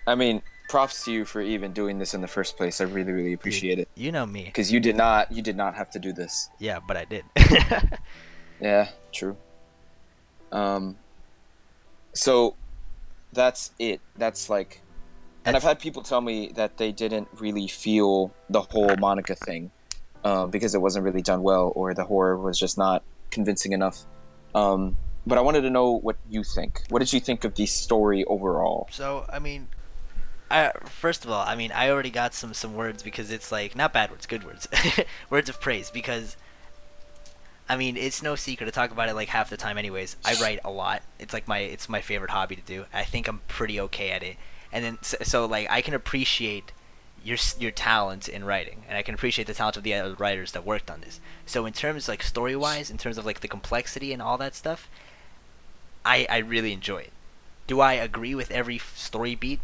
I mean, props to you for even doing this in the first place. I really, really Dude, appreciate it you know me. because you did not have to do this. Yeah, but I did. Yeah, true. Um, so that's it. That's like, and I've That's had people tell me that they didn't really feel the whole Monica thing, because it wasn't really done well, or the horror was just not convincing enough. But I wanted to know what you think. What did you think of the story overall? so. I mean, first of all, I mean, I already got some words because it's like not bad words, good words, words of praise. Because I mean, it's no secret to talk about it like half the time. Anyways, I write a lot. It's my favorite hobby to do. I think I'm pretty okay at it. And then so like I can appreciate your talent in writing, and I can appreciate the talent of the other writers that worked on this. So in terms like story wise, in terms of like the complexity and all that stuff, I really enjoy it. Do I agree with every story beat?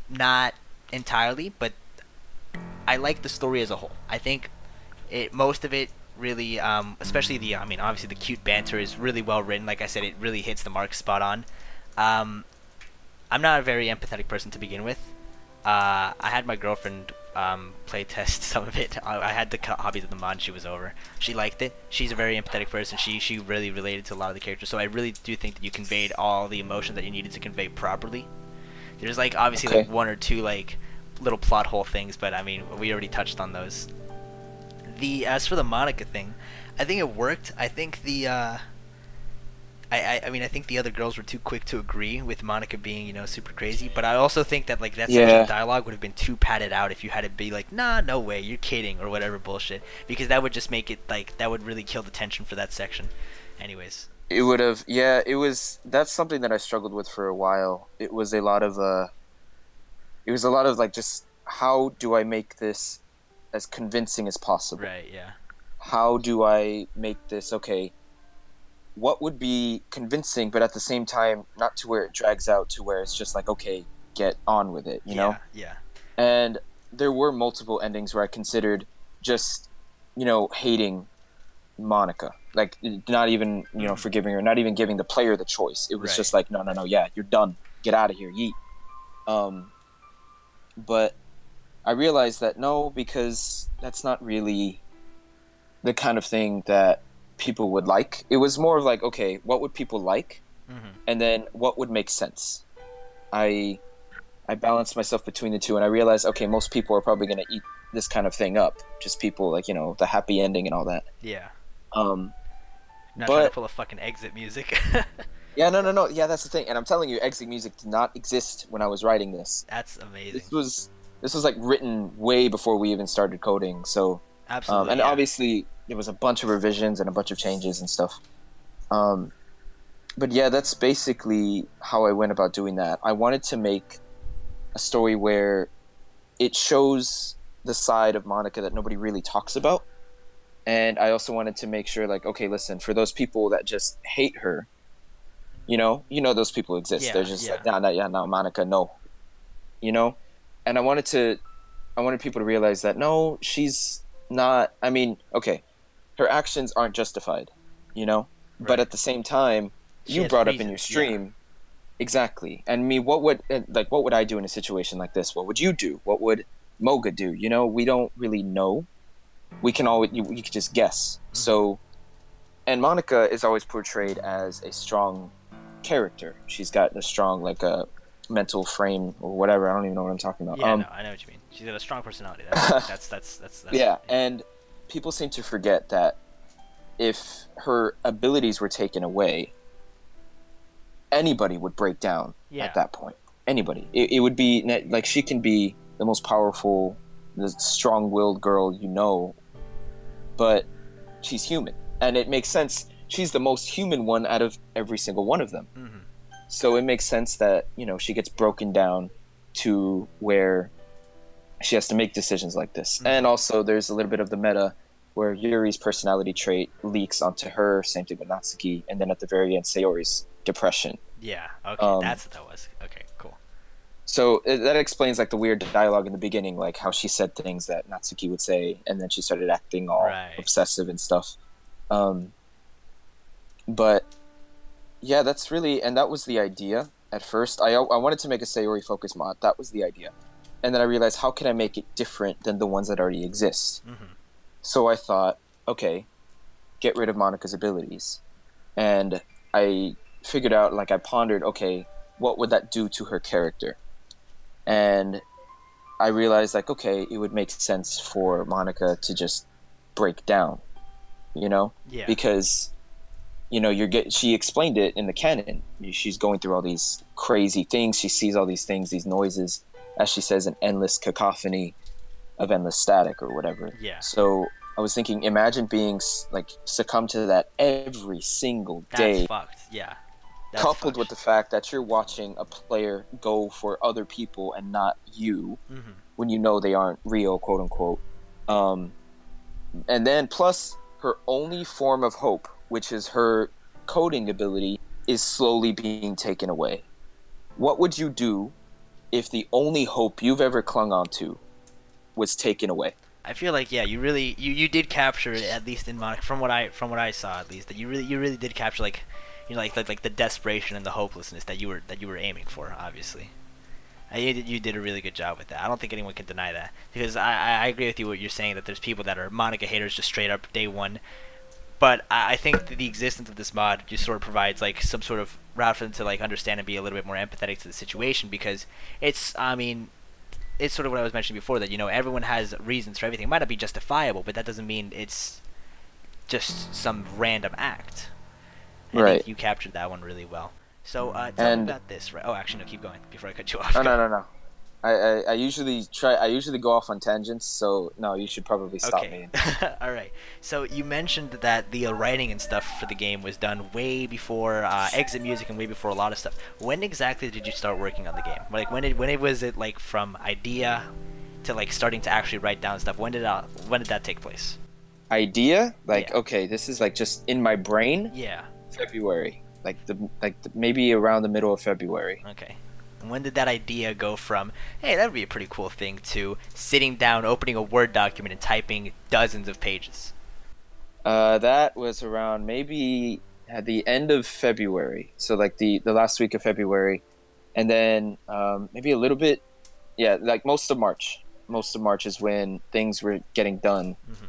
Not entirely, but I like the story as a whole. I think most of it really, especially the, I mean, obviously the cute banter is really well written. Like I said, it really hits the mark spot on. Um, I'm not a very empathetic person to begin with. I had my girlfriend play test some of it. I had the hobbies of the mod and she was over. She liked it. She's a very empathetic person. She really related to a lot of the characters. So I really do think that you conveyed all the emotion that you needed to convey properly. There's like obviously like Okay. one or two like little plot hole things, but I mean we already touched on those. The as for the Monica thing, I think it worked. I think I mean I think the other girls were too quick to agree with Monica being super crazy, but I also think that like that section of Yeah, dialogue would have been too padded out if you had to be like nah no way you're kidding or whatever bullshit, because that would just make it like that would really kill the tension for that section. Anyways, it would have. Yeah, it was. That's something that I struggled with for a while. It was a lot of It was a lot of like just how do I make this as convincing as possible? right, yeah, How do I make this okay? What would be convincing, but at the same time, not to where it drags out to where it's just like, okay, get on with it, you know? yeah, yeah, And there were multiple endings where I considered just, hating Monica. Like, not even, mm, forgiving her, not even giving the player the choice. It was right. just like, no, no, no, yeah, you're done. Get out of here, yeet. Um, but I realized that no, because that's not really the kind of thing that people would like. It was more of like, okay, what would people like? Mm-hmm. And then what would make sense? I I balanced myself between the two and I realized, okay, most people are probably gonna eat this kind of thing up. Just people like, the happy ending and all that. Yeah. Um Not trying to but pull a fucking exit music. yeah, no, no, no. Yeah, that's the thing. And I'm telling you, exit music did not exist when I was writing this. That's amazing. This was this was like written way before we even started coding. So Absolutely, and yeah. obviously there was a bunch of revisions and a bunch of changes and stuff. Um, but yeah, that's basically how I went about doing that. I wanted to make a story where it shows the side of Monica that nobody really talks about. And I also wanted to make sure, like, okay, listen, for those people that just hate her, those people exist. They're Yeah, just yeah. like, nah, nah, yeah, no, Monica, no, you know. And I wanted people to realize that no, she's not. I mean, okay, her actions aren't justified, you know. But Right. at the same time, She you has brought up in your reasons, yeah. stream exactly. And me, what would I do in a situation like this? What would you do? What would Moga do? We don't really know. We can always you could just guess. Mm-hmm. So, and Monica is always portrayed as a strong character. She's got a strong like a mental frame or whatever. I don't even know what I'm talking about. Yeah, no, I know what you mean. She's got a strong personality. That's fine. That's Yeah, yeah. and people seem to forget that if her abilities were taken away, anybody would break down at Yeah. that point. Anybody. It would be like she can be the most powerful, the strong-willed girl but she's human, and it makes sense. She's the most human one out of every single one of them. Mm-hmm. So it makes sense that she gets broken down to where she has to make decisions like this. Mm-hmm. And also, there's a little bit of the meta where Yuri's personality trait leaks onto her. Same thing with Natsuki, and then at the very end, Sayori's depression. Yeah. Okay, Um, that's what that was. Okay, cool. so that explains like the weird dialogue in the beginning, like how she said things that Natsuki would say, and then she started acting all Right. obsessive and stuff. Um, but yeah, that's really, and that was the idea. at first. I wanted to make a Sayori focus mod. That was the idea. And then I realized, how can I make it different than the ones that already exist? Mm-hmm. So I thought, okay, get rid of Monika's abilities. And I figured out, like, I pondered, okay, what would that do to her character? And I realized, like, okay, it would make sense for Monica to just break down, you know? Yeah. Because, you know, she explained it in the canon. She's going through all these crazy things. She sees all these things, these noises, as she says, an endless cacophony of endless static or whatever. Yeah. So I was thinking, imagine being, like, succumb to that every single day. That's fucked. Yeah. That's Coupled fucked. with the fact that you're watching a player go for other people and not you, Mm-hmm. when you know they aren't real, quote unquote. And then plus her only form of hope, which is her coding ability, is slowly being taken away. What would you do if the only hope you've ever clung on to was taken away? I feel like you did capture it, at least in Monica, from what I saw, at least, that you really did capture, like, you know, like the desperation and the hopelessness that you were aiming for, obviously. You did a really good job with that. I don't think anyone can deny that, because I agree with you what you're saying, that there's people that are Monica haters just straight up day one. But I think that the existence of this mod just sort of provides, like, some sort of route for them to, like, understand and be a little bit more empathetic to the situation, because it's sort of what I was mentioning before, that, you know, everyone has reasons for everything. It might not be justifiable, but that doesn't mean it's just some random act. I Right. think you captured that one really well. So tell me about this. Right? Oh, actually, no. Keep going before I cut you off. Oh, no. I usually go off on tangents, so no, you should probably stop me. All right. So you mentioned that the writing and stuff for the game was done way before exit music and way before a lot of stuff. When exactly did you start working on the game? Like, when was it, like, from idea to, like, starting to actually write down stuff? When did that take place? Idea? Like, Yeah. okay, this is, like, just in my brain. Yeah. February, maybe around the middle of February. Okay. And when did that idea go from, hey, that would be a pretty cool thing, to sitting down, opening a Word document, and typing dozens of pages? That was around maybe at the end of February, so like the last week of February, and then maybe a little bit, yeah, like most of March. Most of March is when things were getting done, Mm-hmm.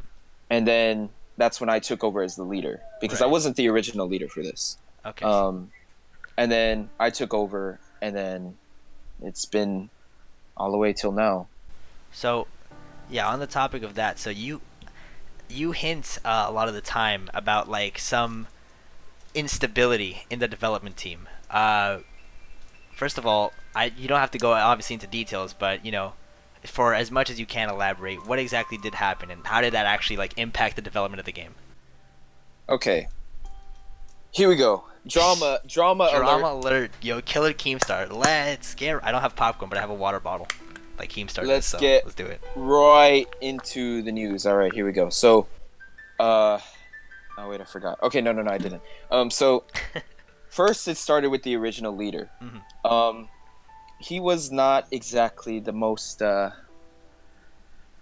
and then that's when I took over as the leader, because I Right. wasn't the original leader for this. Okay. And then I took over, and then it's been all the way till now. So, yeah, on the topic of that, so you hint a lot of the time about, like, some instability in the development team. First of all, you don't have to go obviously into details, but, you know, for as much as you can, elaborate what exactly did happen and how did that actually, like, impact the development of the game. Okay, here we go. Drama alert. alert. Yo, Killer Keemstar. Let's get. I don't have popcorn, but I have a water bottle, like Keemstar does. Let's So get let's do it. right into the news. All right, here we go. So, oh wait, I forgot. Okay, no, I didn't. So first it started with the original leader. Mhm. He was not exactly the most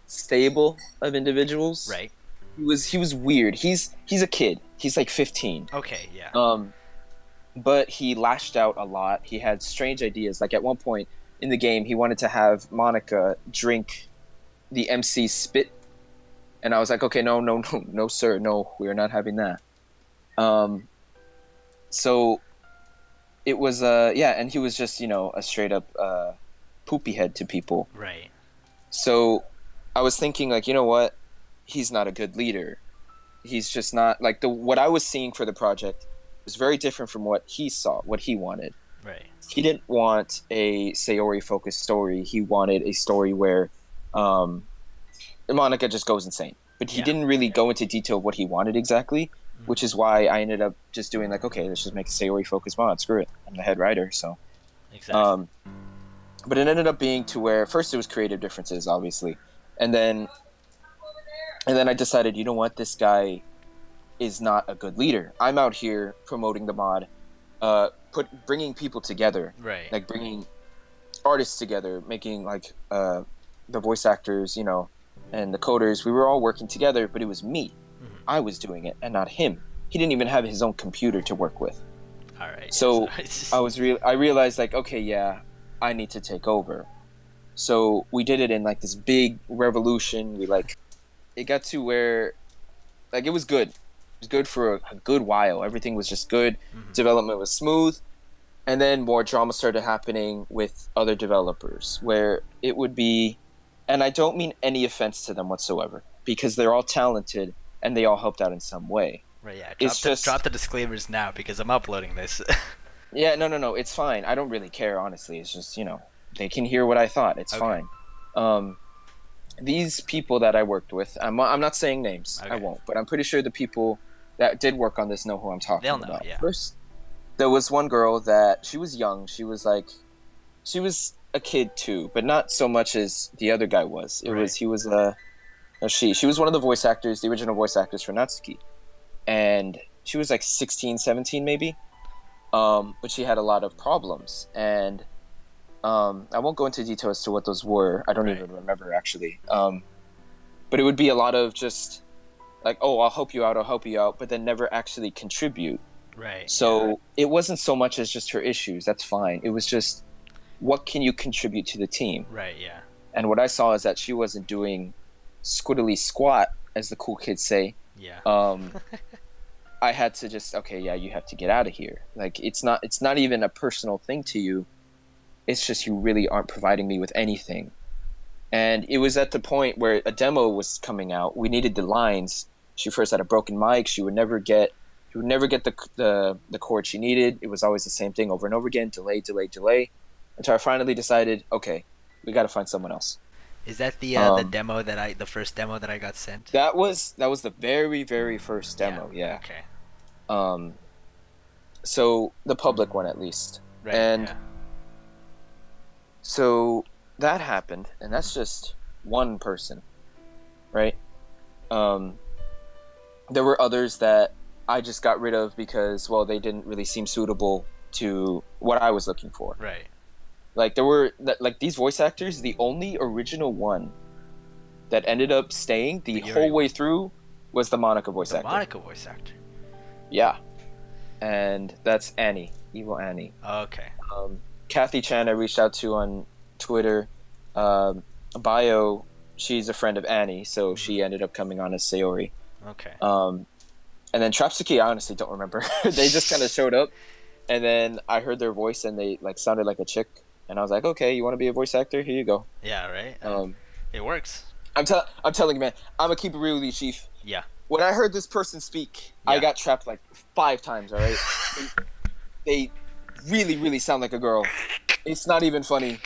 stable of individuals. Right. He was weird. He's a kid. He's like 15. Okay. Yeah. But he lashed out a lot. He had strange ideas. Like, at one point in the game, he wanted to have Monica drink the MC's spit, and I was like, okay, no, sir, no, we are not having that. So it was and he was just, you know, a straight up poopy head to people. Right. So I was thinking, like, you know what? He's not a good leader. He's just not, like, what I was seeing for the project was very different from what he saw, what he wanted. Right. He didn't want a Sayori focused story. He wanted a story where Monica just goes insane. But he didn't really go into detail what he wanted exactly, which is why I ended up just doing, like, okay, let's just make a Sayori focused mod. Screw it. I'm the head writer, so. Exactly. But it ended up being to where first it was creative differences, obviously, and then I decided, you know what, this guy is not a good leader. I'm out here promoting the mod, bringing people together, Right. like bringing artists together, making, like, the voice actors, you know, and the coders. We were all working together, but it was me. Mhm. I was doing it, and not him. He didn't even have his own computer to work with. All right. Yeah. So So I realized like, okay, yeah, I need to take over. So we did it in like this big revolution. We like it got to where like it was good. It was good for a good while. Everything was just good. mhm. Development was smooth. And then more drama started happening with other developers where it would be, and I don't mean any offense to them whatsoever because they're all talented and they all helped out in some way. Right. Yeah. It's Drop just, the disclaimers now because I'm uploading this. yeah, no, no, no, it's fine. I don't really care, honestly. It's just, they can hear what I thought. It's Okay. fine. Um, these people that I worked with, I'm not saying names, I Okay. won't, but I'm pretty sure the people that did work on this know who I'm They'll talking know. about. Yeah. First, there was one girl that she was young. She was a kid too, but not so much as the other guy was. Right. He was no, she was one of the voice actors, the original voice actors for Natsuki, and she was like 16, 17 maybe. But she had a lot of problems, and I won't go into detail as to what those were. I don't Right. even remember actually. But it would be a lot of just like, oh, I'll help you out, but then never actually contribute. Right. Yeah. So it wasn't so much as just her issues. That's fine. It was just what can you contribute to the team? Right. Yeah. And what I saw is that she wasn't doing squiddly squat, as the cool kids say. Yeah. Um, I had to just okay, yeah, you have to get out of here. Like it's not even a personal thing to you. It's just you really aren't providing me with anything. And it was at the point where a demo was coming out. We needed the lines. She first had a broken mic. She would never get the chord she needed. It was always the same thing over and over again. Delay, delay, delay. Until I finally decided, okay, we got to find someone else. Is that Um, the first demo that I got sent? that was the very very first Yeah. demo. Yeah. Okay. Um, so the public one at least. Right. And Yeah. so that happened, and that's just one person, right? Um, there were others that I just got rid of because, well, they didn't really seem suitable to what I was looking for. Right. Like there were like these voice actors, the only original one that ended up staying the The Yuri whole way one. through was the Monica voice The actor. Monica voice actor. Yeah, and that's Annie, evil Annie. Okay. Kathy Chan, I reached out to on Twitter. Bio, she's a friend of Annie, so she ended up coming on as Sayori. Okay. And then Trapsuki, I honestly don't remember. They just kind of showed up, and then I heard their voice, and they like sounded like a chick, and I was like, okay, you want to be a voice actor? Here you go. Yeah. Right. It works. I'm telling you, man, I'm gonna keep it real with you, Chief. Yeah. When I heard this person speak, I Yeah. got trapped like 5 times. All right, they really, really sound like a girl. It's not even funny.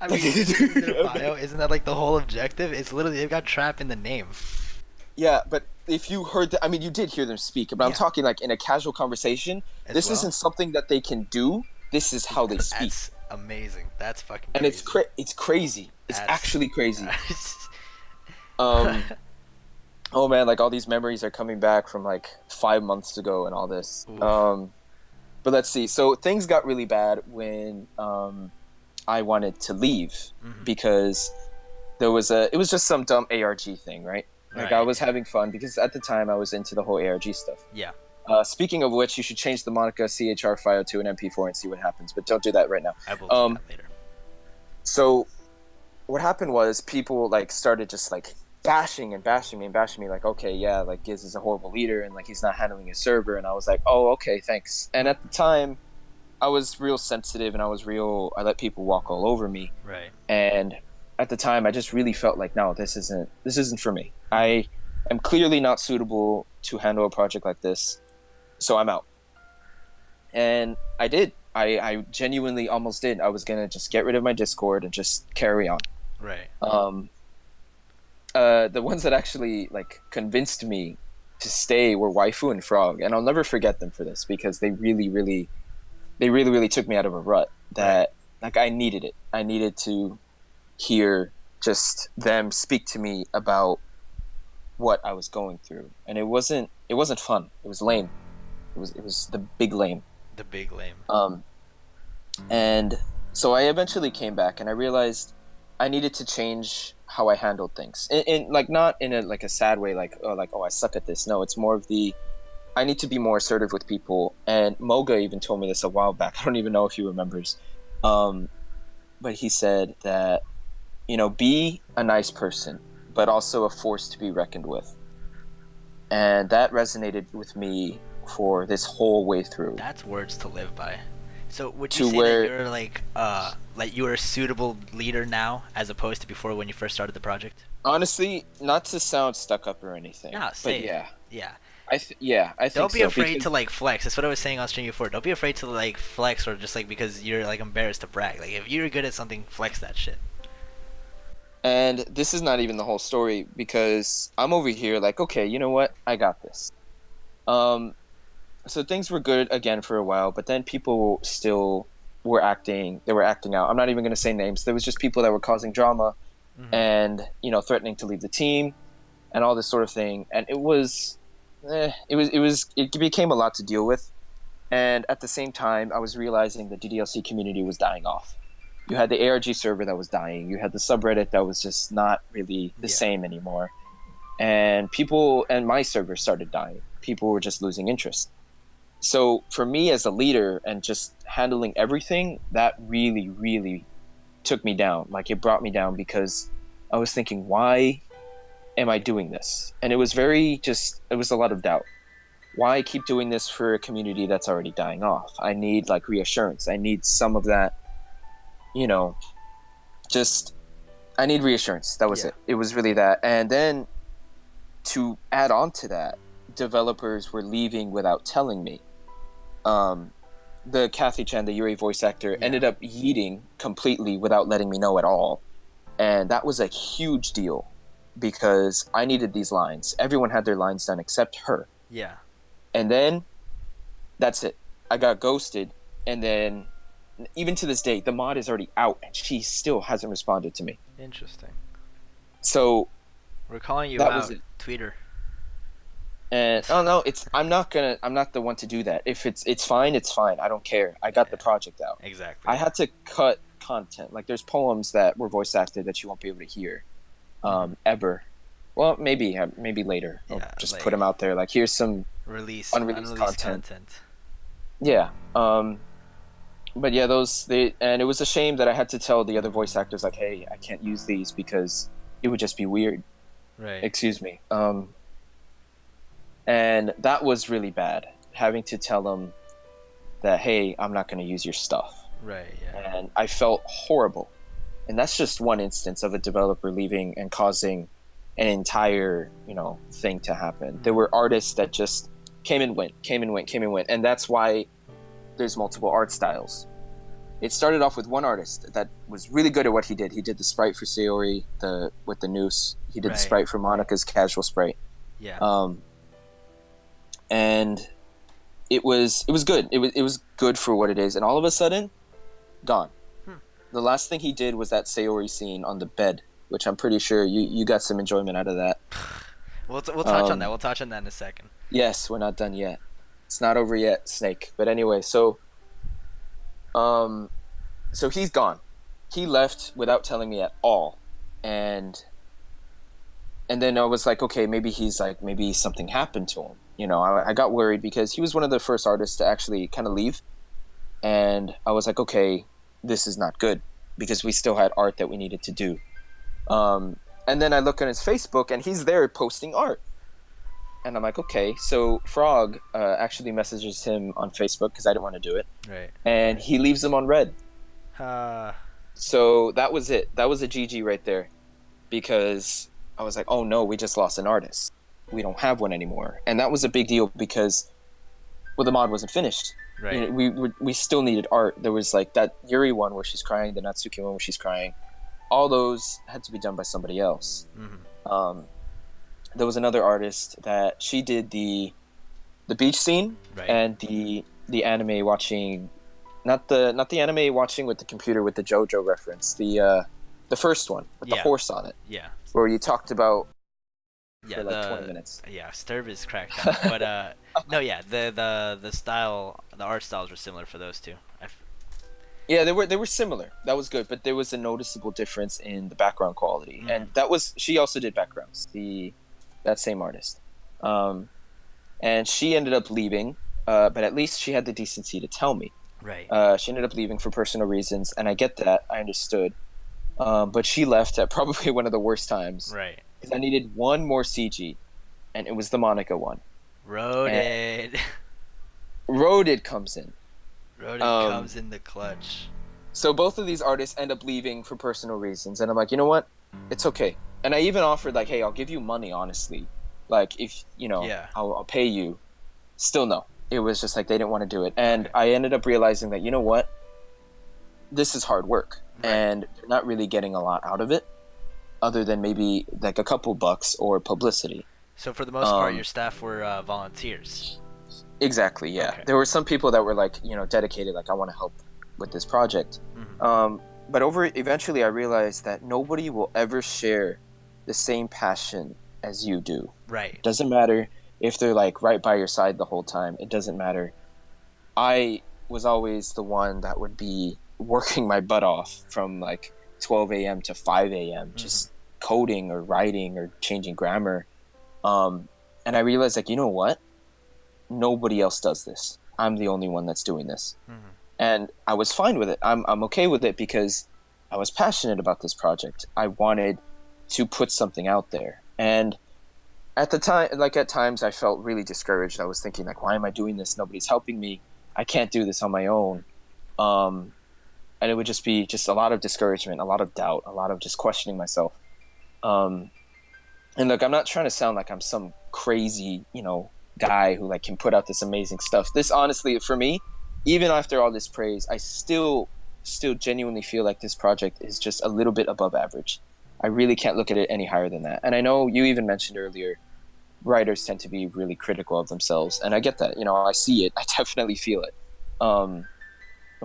I mean, isn't their bio? Isn't that like the whole objective? It's literally they've got trap in the name. Yeah, but if you heard I mean, you did hear them speak, but I'm Yeah. talking like in a casual conversation. As This well? isn't something that they can do. This is how they speak, That's amazing. That's fucking and crazy. it's crazy. It's That's- actually crazy. Um, oh man, like all these memories are coming back from like 5 months ago and all this. Oof. But let's see. So things got really bad when I wanted to leave Mhm. because it was just some dumb ARG thing, right? Like I Right. was having fun because at the time I was into the whole ARG stuff. Yeah. Speaking of which, you should change the Monica CHR file to an MP4 and see what happens. But don't do that right now. I will do that later. So what happened was people like started just like bashing and bashing me and bashing me like, okay, yeah, like Giz is a horrible leader and like he's not handling his server. And I was like, oh, okay, thanks. And at the time, I was real sensitive and I let people walk all over me. Right. And at the time, I just really felt like, no, this isn't for me. I am clearly not suitable to handle a project like this, so I'm out. And I did. I genuinely almost did. I was gonna just get rid of my Discord and just carry on. Right. The ones that actually like convinced me to stay were Waifu and Frog, and I'll never forget them for this because they really took me out of a rut that like I needed it. I needed to hear just them speak to me about what I was going through, and it wasn't fun. It was lame. It was the big lame. The big lame. And so I eventually came back, and I realized I needed to change how I handled things. In like not in a like a sad way, like oh I suck at this. No, it's more of the I need to be more assertive with people. And Moga even told me this a while back. I don't even know if he remembers. Um, but he said that, be a nice person, but also a force to be reckoned with. And that resonated with me for this whole way through. That's words to live by. So would you To say that where, you're like you're a suitable leader now as opposed to before when you first started the project? honestly, not to sound stuck up or anything, Yeah, but say it. yeah, Yeah. I think Don't be so afraid because, to like flex. That's what I was saying on stream before. Don't be afraid to like flex or just like because you're like embarrassed to brag. Like if you're good at something, flex that shit. and this is not even the whole story because I'm over here like, okay, you know what? I got this. Um, so things were good again for a while, but then people still they were acting out. I'm not even going to say names. There was just people that were causing drama Mm-hmm. and, threatening to leave the team and all this sort of thing. And it became a lot to deal with. And at the same time, I was realizing the DDLC community was dying off. You had the ARG server that was dying. You had the subreddit that was just not really the Yeah. same anymore. And my server started dying. People were just losing interest. So for me as a leader and just handling everything, that really, really took me down. Like it brought me down because I was thinking, why am I doing this? And it was it was a lot of doubt. Why keep doing this for a community that's already dying off? I need like reassurance. I need some of that, you know, just I need reassurance. That was Yeah. it. It was really that. And then to add on to that, developers were leaving without telling me. Um, the Kathy Chan, the Yuri voice actor, Yeah. ended up yeeting completely without letting me know at all. And that was a huge deal because I needed these lines. Everyone had their lines done except her. Yeah. And then that's it. I got ghosted. And then, even to this day, the mod is already out and she still hasn't responded to me. Interesting. So We're calling you that was out, it. Tweeter. And oh no, I'm not the one to do that. If it's fine, it's fine. I don't care. I got the Yeah. project out. Exactly. I had to cut content. Like there's poems that were voice acted that you won't be able to hear ever. Well, maybe later. I'll Yeah, just like put them out there. Like here's some release unreleased unreleased content. Yeah. But yeah, and it was a shame that I had to tell the other voice actors like, hey, I can't use these because it would just be weird. Right. Excuse me. And that was really bad, having to tell them that, hey, I'm not going to use your stuff. Right. Yeah. And I felt horrible. And that's just one instance of a developer leaving and causing an entire, thing to happen. There were artists that just came and went. And that's why there's multiple art styles. It started off with one artist that was really good at what he did. He did the sprite for Sayori, with the noose. He did the sprite for Monica's casual sprite. Yeah. And it was good. It was good for what it is. And all of a sudden, gone. The last thing he did was that Sayori scene on the bed, which I'm pretty sure you got some enjoyment out of that. We'll touch on that. We'll touch on that in a second. Yes, we're not done yet. It's not over yet, Snake. But anyway, so he's gone. He left without telling me at all. And then I was like, okay, maybe something happened to him. I got worried because he was one of the first artists to actually kind of leave. And I was like, okay, this is not good because we still had art that we needed to do. And then I look on his Facebook and he's there posting art. And I'm like, okay. So Frog actually messages him on Facebook because I didn't want to do it. Right. And he leaves him on red. Uh, So that was it. That was a GG right there. Because I was like, oh no, we just lost an artist. We don't have one anymore. And that was a big deal because, the mod wasn't finished. right. We still needed art. There was like that Yuri one where she's crying, the Natsuki one where she's crying. All those had to be done by somebody else. Mm-hmm. There was another artist that she did the beach scene Right. and the anime watching, not the anime watching with the computer with the JoJo reference, the first one with the horse on it, Yeah. where you talked about Yeah. for like 20 minutes. Yeah. Sturb is cracked out. But no. Yeah. The style, the art styles were similar for those two. Yeah, they were similar. That was good, but there was a noticeable difference in the background quality, and she also did backgrounds. That same artist. and she ended up leaving. But at least she had the decency to tell me. Right. She ended up leaving for personal reasons, and I get that. I understood. But she left at probably one of the worst times Right. because I needed one more CG, and it was the Monica one. And Roaded. Roded comes in. Roaded Um, comes in the clutch. so both of these artists end up leaving for personal reasons, and I'm like, you know what? It's okay. And I even offered like, hey, I'll give you money, honestly. Like if Yeah. I'll pay you. Still no. It was just like they didn't want to do it, and Okay. I ended up realizing that what, this is hard work, Right. and they're not really getting a lot out of it, other than maybe like a couple bucks or publicity. So for the most part, Um, your staff were volunteers. exactly, yeah. Okay. There were some people that were like, dedicated, like I want to help with this project. Hmm. But eventually, I realized that nobody will ever share the same passion as you do. Right. Doesn't matter if they're like right by your side the whole time. It doesn't matter. I was always the one that would be working my butt off from like 12 a.m. to 5 a.m. Hmm. just coding or writing or changing grammar. And I realized, like, you know what? Nobody else does this. I'm the only one that's doing this. Hmm. And I was fine with it. I'm okay with it because I was passionate about this project. I wanted to put something out there. And at the time, like at times, I felt really discouraged. I was thinking, like, why am I doing this? Nobody's helping me. I can't do this on my own. Um, and it would just be just a lot of discouragement, a lot of doubt, a lot of just questioning myself. Um, and look, I'm not trying to sound like I'm some crazy, guy who like can put out this amazing stuff. This honestly, for me, even after all this praise, I still genuinely feel like this project is just a little bit above average. I really can't look at it any higher than that. And I know you even mentioned earlier, writers tend to be really critical of themselves, and I get that. I see it. I definitely feel it. Um,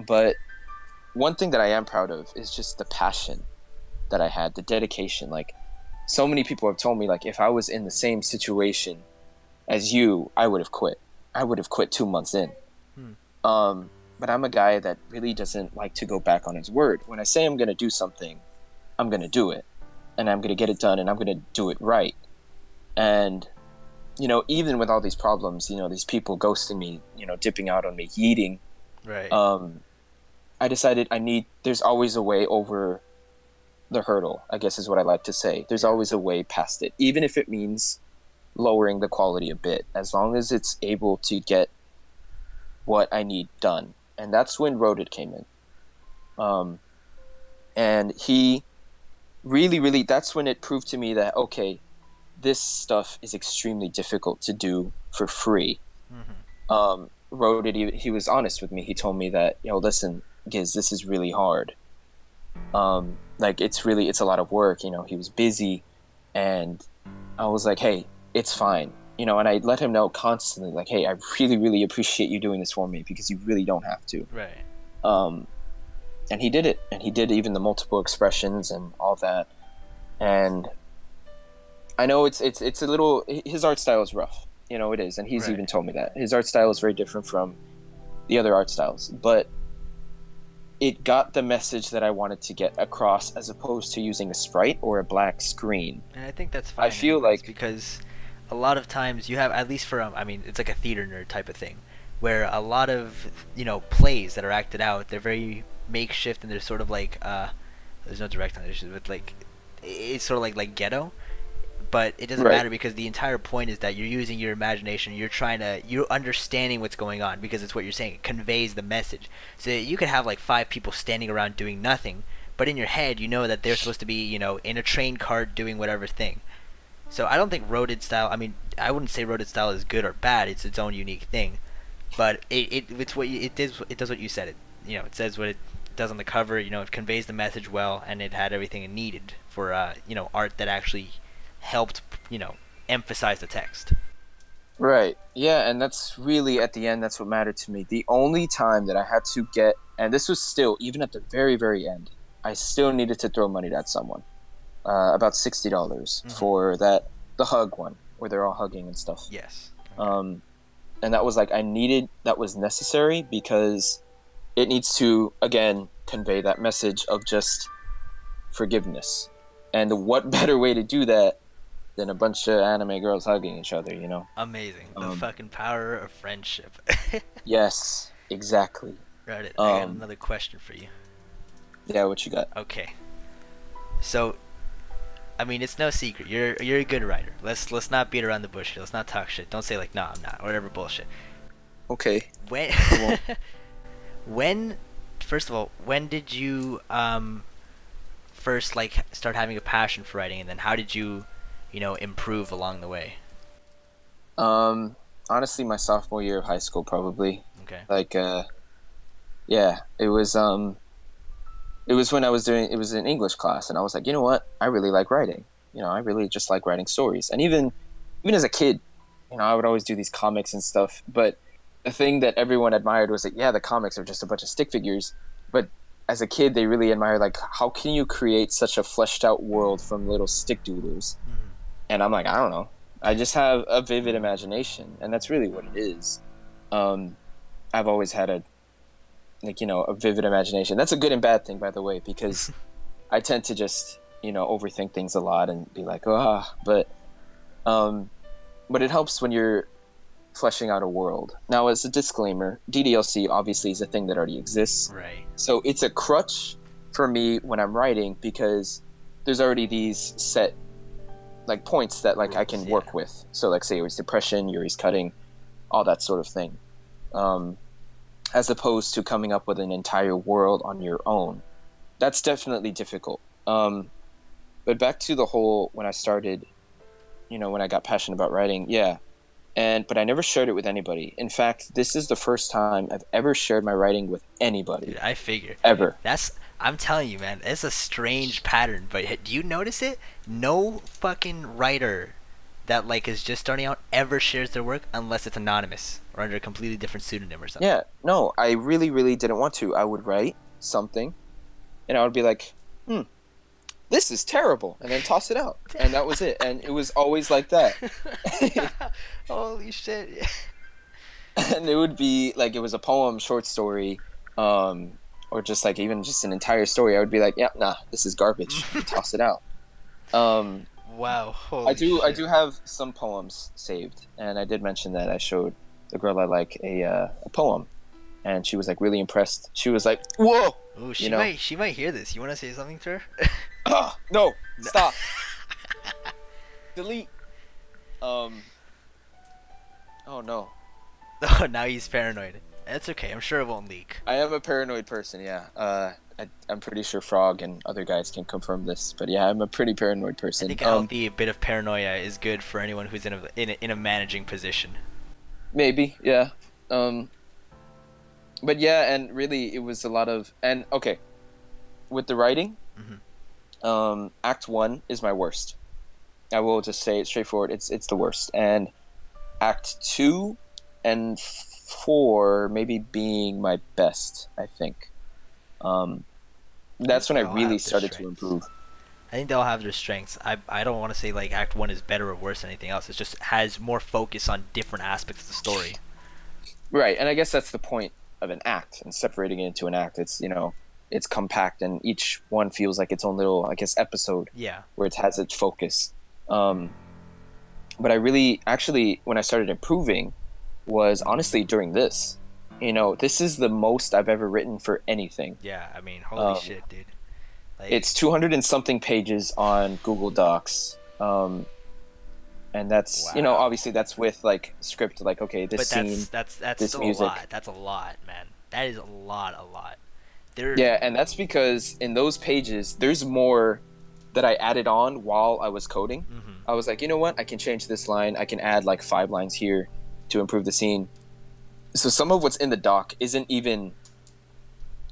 but one thing that I am proud of is just the passion that I had, the dedication. Like, so many people have told me, like, if I was in the same situation as you, I would have quit. I would have quit 2 months in. Hmm. But I'm a guy that really doesn't like to go back on his word. When I say I'm going to do something, I'm going to do it, and I'm going to get it done, and I'm going to do it right. And even with all these problems, these people ghosting me, dipping out on me, yeeting, Right. um, I decided there's always a way over the hurdle, I guess is what I like to say. There's Yeah. always a way past it, even if it means lowering the quality a bit, as long as it's able to get what I need done. And that's when Roded came in. Um, and he really, really, that's when it proved to me that, okay, this stuff is extremely difficult to do for free. Hmm. Roded, he was honest with me. He told me that, listen, Giz, this is really hard. Like it's a lot of work. He was busy, and I was like, hey, it's fine. And I let him know constantly, like, hey, I really, really appreciate you doing this for me because you really don't have to. Right. Um, and he did it, and he did even the multiple expressions and all that. And I know it's a little, his art style is rough. It is, and he's Right. even told me that his art style is very different from the other art styles, but it got the message that I wanted to get across, as opposed to using a sprite or a black screen. And I think that's I fine feel anyways like, because a lot of times you have, at least for I mean it's like a theater nerd type of thing, where a lot of plays that are acted out, they're very makeshift, and they're sort of like there's no direct translation, but like it's sort of like ghetto. But it doesn't right, matter because the entire point is that you're using your imagination. You're understanding what's going on because it's what you're saying. It conveys the message. So you could have like five people standing around doing nothing, but in your head you know that they're supposed to be in a train cart doing whatever thing. So I don't think roaded style. I mean, I wouldn't say roaded style is good or bad. It's its own unique thing. But it's what it does what you said. It says what it does on the cover. It conveys the message well, and it had everything it needed for art that actually helped emphasize the text. right, yeah, and that's really at the end. That's what mattered to me. The only time that I had to get, and this was still even at the very, very end, I still needed to throw money at someone. About $60 Hmm. for the hug one where they're all hugging and stuff. Yes. Okay. Um, and that was like that was necessary because it needs to again convey that message of just forgiveness. And what better way to do that than a bunch of anime girls hugging each other, you know. Amazing. The Um, fucking power of friendship. yes, exactly. Right. I got Um, another question for you. yeah, what you got? Okay. So, I mean, it's no secret. You're a good writer. Let's not beat around the bush. Let's not talk shit. Don't say like, "Nah, I'm not," or whatever bullshit. Okay, When I won't. when first of all, when did you first like start having a passion for writing, and then how did you, improve along the way? Um, honestly, my sophomore year of high school, probably. Okay. Like, yeah, it was when I was doing, it was an English class, and I was like, you know what? I really like writing. You know, I really just like writing stories. And even as a kid, you know, I would always do these comics and stuff. But the thing that everyone admired was that, yeah, the comics are just a bunch of stick figures. But as a kid, they really admired, like, how can you create such a fleshed out world from little stick doodles? Mhm. And I'm like, I don't know. I just have a vivid imagination, and that's really what it is. Um, I've always had a a vivid imagination. That's a good and bad thing, by the way, because I tend to just overthink things a lot and be like, ah. Um, but it helps when you're fleshing out a world. Now, as a disclaimer, DDLC obviously is a thing that already exists, Right. so it's a crutch for me when I'm writing because there's already these set like points that like I Rules, can yeah. work with. So like say Yuri's depression, Yuri's cutting, all that sort of thing. Um, as opposed to coming up with an entire world on your own. That's definitely difficult. But back to the whole when I started, when I got passionate about writing, yeah. But I never shared it with anybody. In fact, this is the first time I've ever shared my writing with anybody Dude, I figure. ever. That's I'm telling you, man. It's a strange pattern, but do you notice it? No fucking writer that like is just starting out ever shares their work unless it's anonymous or under a completely different pseudonym or something. Yeah, no, I really, really didn't want to. I would write something, and I would be like, this is terrible, and then toss it out, and that was it. And it was always like that. Holy shit. And it would be like it was a poem, short story, or just like even just an entire story. I would be like, yeah, nah, this is garbage, and toss it out. Um, Wow, I holy do, I shit. do have some poems saved, and I did mention that I showed the girl I like a poem, and she was like really impressed. She was like, "Whoa!" Ooh, You she know, might she might hear this. You want to say something to her? no, No. stop, delete. Um, oh no, Oh, now he's paranoid. That's okay. I'm sure it won't leak. I am a paranoid person. Yeah, I'm pretty sure Frog and other guys can confirm this, but yeah, I'm a pretty paranoid I person. think a healthy bit of paranoia is good for anyone who's in a managing position. Maybe, yeah. Um, but yeah, and really, it was a lot of and okay with the writing. Hmm. Act one is my worst. I will just say it straightforward. It's the worst. And Act two and four maybe being my best. I think. Um, I think that's when I they all really have their started to strengths. improve. I think they all have their strengths. I don't want to say like Act One is better or worse than anything else. It just has more focus on different aspects of the story. Right, and I guess that's the point of an act and separating it into an act. It's it's compact, and each one feels like its own little, I guess, episode Yeah. where it has its focus. Um, but I really, actually, when I started improving, was honestly during this. This is the most I've ever written for anything. Yeah. I mean, holy Um, shit, dude. Like, it's 200 and something pages on Google Docs. And that's, wow. obviously that's with like script, like, okay, this But scene, that's this still a music. lot. That's a lot, man. That is a lot, a lot. There. Yeah, and that's because in those pages, there's more that I added on while I was coding. Hmm. I was like, you know what? I can change this line. I can add like 5 lines here to improve the scene. So some of what's in the doc isn't even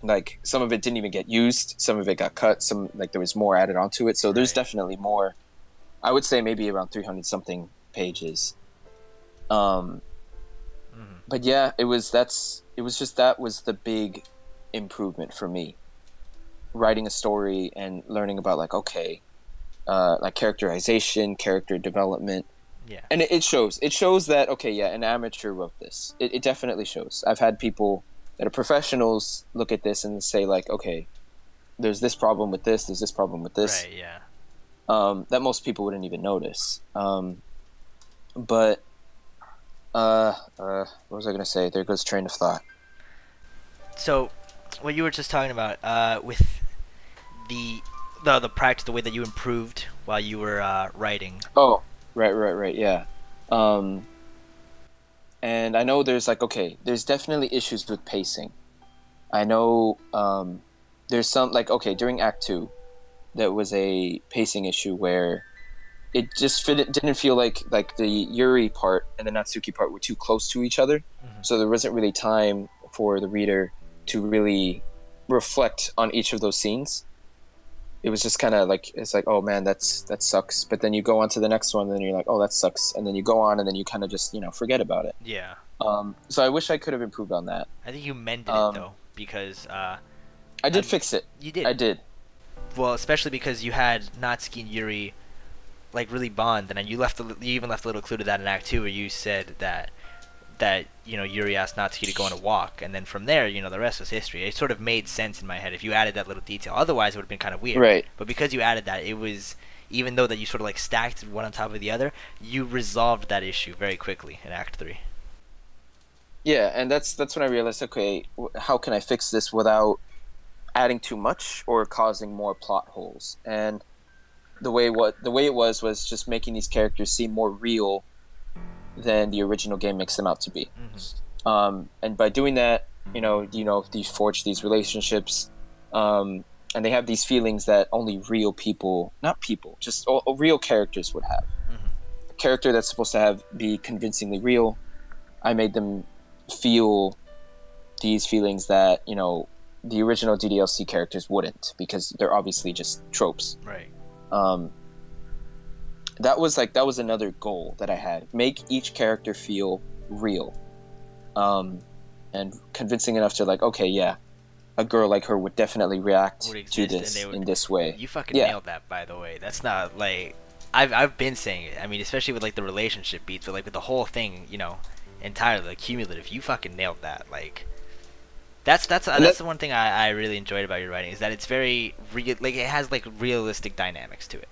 like some of it didn't even get used. Some of it got cut. Some like there was more added onto it. So there's Right. definitely more. I would say maybe around 300 something pages. Um, Hmm. but yeah, that was the big improvement for me. Writing a story and learning about like okay, like characterization, character development, Yeah. and it shows. It shows that okay, yeah, an amateur wrote this. It definitely shows. I've had people that are professionals look at this and say like, okay, there's this problem with this. There's this problem with this. Right. Yeah. that most people wouldn't even notice. But what was I gonna say? There goes train of thought. So, what you were just talking about with the the practice, the way that you improved while you were writing. Oh, right, yeah. Um, and I know there's like okay, there's definitely issues with pacing. I know there's some like okay during Act Two, there was a pacing issue where didn't feel like the Yuri part and the Natsuki part were too close to each other, Mm-hmm. so there wasn't really time for the reader to really reflect on each of those scenes. It was just kind of like it's like oh man that sucks, but then you go on to the next one and then you're like oh that sucks, and then you go on and then you kind of just forget about it. Yeah. So I wish I could have improved on that. I think you mended it Um, though, because I did fix it. you did. I did. Well, especially because you had Natsuki and Yuri like really bond, and then you even left a little clue to that in Act Two, where you said that Yuri asked Natsuki to go on a walk, and then from there, the rest was history. It sort of made sense in my head if you added that little detail. Otherwise, it would have been kind of weird. Right. But because you added that, it was, even though that you sort of like stacked one on top of the other, you resolved that issue very quickly in Act Three. Yeah, and that's when I realized okay, how can I fix this without adding too much or causing more plot holes? And the way it was just making these characters seem more real than the original game makes them out to be. And by doing that, you forge these relationships, and they have these feelings that only real people, not people, just real characters would have. Mm-hmm. A character that's supposed to be convincingly real, I made them feel these feelings that the original DDLC characters wouldn't, because they're obviously just tropes. Right. Um, that was another goal that I had. Make each character feel real, and convincing enough to like, okay, yeah, a girl like her would definitely react Would to exist, and this they would. in this way. You fucking Yeah, nailed that, by the way. That's not like I've been saying it. I mean, especially with like the relationship beats, but like with the whole thing, entirely like cumulative. You fucking nailed that. Like that's the one thing I really enjoyed about your writing, is that it's very real. Like it has like realistic dynamics to it.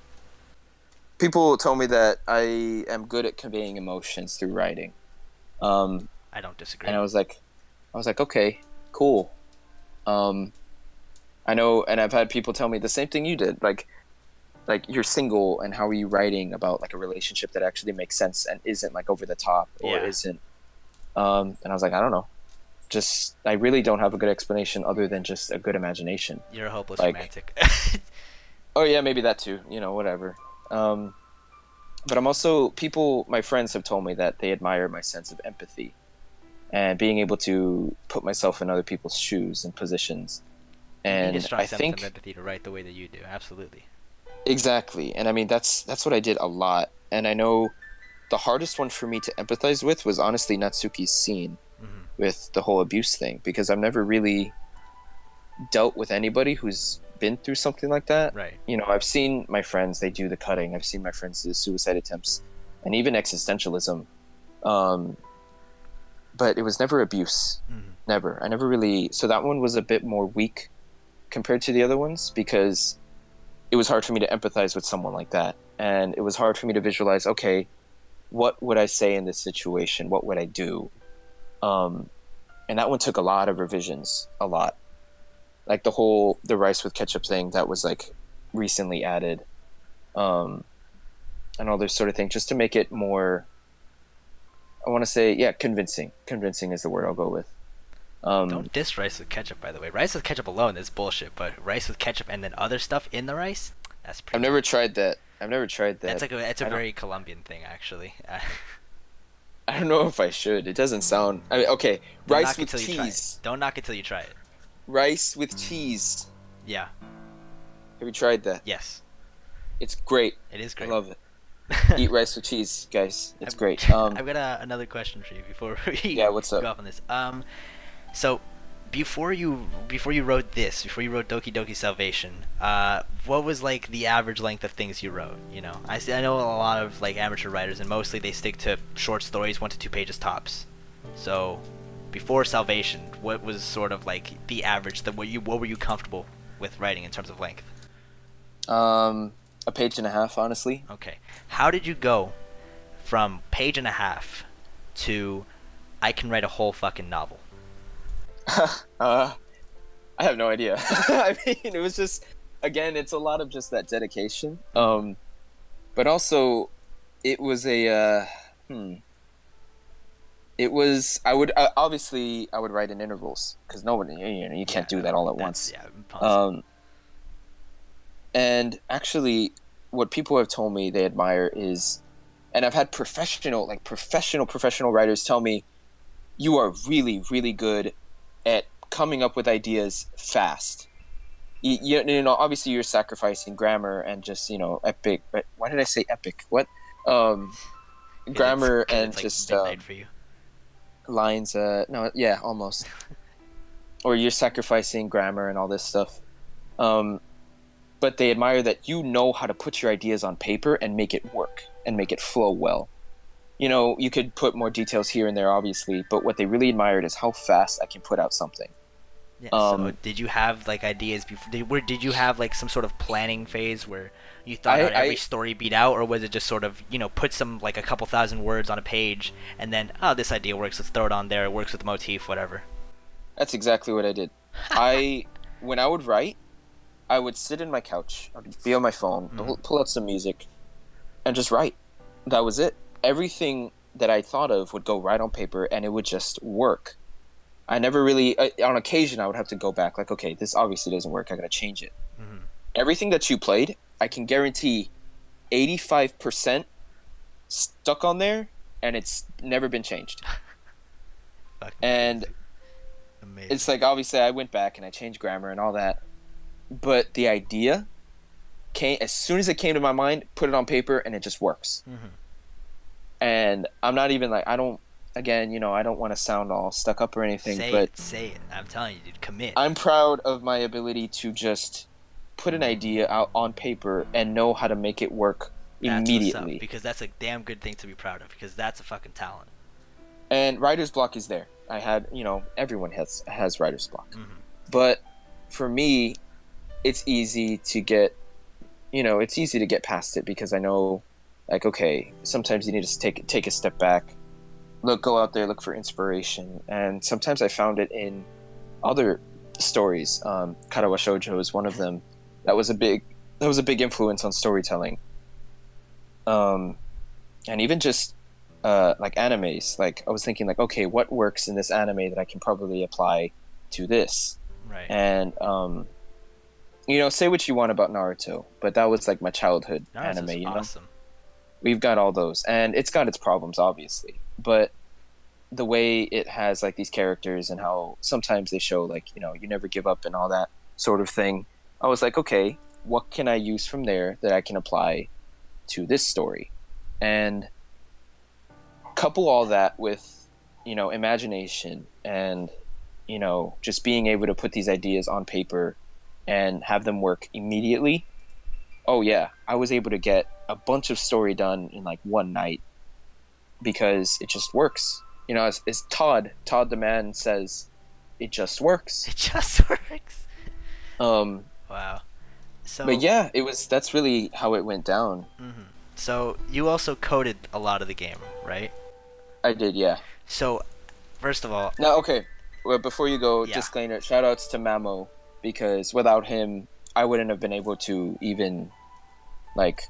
people told me that I am good at conveying emotions through writing, um, I don't disagree. and I was like, okay, cool. Um, I know, and I've had people tell me the same thing you did, like you're single and how are you writing about like a relationship that actually makes sense and isn't like over the top or Yeah. isn't. And I was like, I don't know, just I really don't have a good explanation other than just a good imagination. You're a hopeless Like, romantic. oh yeah, maybe that too, whatever. um, but I'm also my friends have told me that they admire my sense of empathy and being able to put myself in other people's shoes and positions. You need a And strong I sense think of empathy to write the way that you do. Absolutely. exactly, and I mean that's what I did a lot. And I know the hardest one for me to empathize with was honestly Natsuki's scene Hmm. with the whole abuse thing, because I've never really dealt with anybody who's been through something like that. Right. I've seen my friends, they do the cutting. I've seen my friends do suicide attempts and even existentialism. Um, but it was never abuse. Hmm. Never. I never really. So that one was a bit more weak compared to the other ones, because it was hard for me to empathize with someone like that. And it was hard for me to visualize, okay, what would I say in this situation? What would I do? Um, and that one took a lot of revisions, a lot. Like the rice with ketchup thing that was like recently added, um, and all this sort of thing, just to make it more. I want to say, yeah, convincing. Convincing is the word I'll go with. Don't diss rice with ketchup, by the way. Rice with ketchup alone is bullshit, but rice with ketchup and then other stuff in the rice, that's pretty. I've never tried that. I've never tried that. That's a I don't- very Colombian thing, actually. I don't know if I should. It doesn't sound. I mean, okay, Don't rice knock it with till you try it. cheese. Don't knock it till you try it. Rice with cheese. Yeah. Have you tried that? Yes. It's great. It is great. I love it. Eat rice with cheese, guys. It's great. I've got another question for you before we Yeah, what's up? go off on this. So before you wrote Doki Doki Salvation, what was like the average length of things you wrote? I know a lot of like amateur writers, and mostly they stick to short stories, 1 to 2 pages tops. So before Salvation, what was sort of like the average? What were you comfortable with writing in terms of length? A page and a half, honestly. Okay. How did you go from page and a half to I can write a whole fucking novel? uh, I have no idea. I mean, it was just, again, it's a lot of just that dedication. Mhm. But also, it was a, it was, I would, obviously, I would write in intervals, because nobody, you Yeah, can't do no, that all at that's once. impossible. Um, and actually, what people have told me they admire is, and I've had professional writers tell me, you are really, really good at coming up with ideas fast. Obviously you're sacrificing grammar and just, epic. But why did I say epic? What? Um, Grammar Because and it's like just midnight for you. lines. No, yeah, almost. Or you're sacrificing grammar and all this stuff. Um, but they admire that you know how to put your ideas on paper and make it work and make it flow well. You could put more details here and there, obviously, but what they really admired is how fast I can put out something. Yeah. So, Um, did you have like ideas before? Did you have like some sort of planning phase where you thought I, out every I, story beat out, or was it just sort of put some like a couple thousand words on a page and then this idea works, let's throw it on there, it works with the motif, whatever. that's exactly what I did. When I would write, I would sit in my couch, I'd be on my phone, Mm. pull out some music, and just write. That was it. Everything that I thought of would go right on paper, and it would just work. I never really, on occasion, I would have to go back, like, okay, this obviously doesn't work. I gotta change it. Mm-hmm. Everything that you played, I can guarantee 85% stuck on there, and it's never been changed. Fucking And crazy. Amazing. it's like, obviously, I went back and I changed grammar and all that, but the idea came as soon as it came to my mind, put it on paper, and it just works. Mm-hmm. And I'm not even like, I don't, again, I don't want to sound all stuck up or anything, but Say it. I'm telling you, dude, commit. I'm proud of my ability to just put an idea out on paper and know how to make it work That's what's up, immediately. because that's a damn good thing to be proud of, because that's a fucking talent. And writer's block is there. I had, everyone has writer's block. Mm-hmm. But for me, it's easy to get, it's easy to get past it because I know, like, okay, sometimes you need to take a step back, go out there, look for inspiration, and sometimes I found it in other stories. Karawa Shoujo is one of them. That was a big influence on storytelling. And even just like animes. Like I was thinking, like, okay, what works in this anime that I can probably apply to this? Right. And say what you want about Naruto, but that was like my childhood Naruto's anime. awesome. We've got all those, and it's got its problems, obviously, but the way it has like these characters and how sometimes they show like you never give up and all that sort of thing, I was like, okay, what can I use from there that I can apply to this story, and couple all that with imagination and just being able to put these ideas on paper and have them work immediately. Oh yeah, I was able to get a bunch of story done in like one night because it just works. As Todd the man says, it just works. It just works. Um, Wow. but So, yeah, that's really how it went down. mhm. So you also coded a lot of the game, right? I did, yeah. So, first of all, Now, okay, well, before you go, yeah, disclaimer, shout outs to Mamo, because without him, I wouldn't have been able to even, like,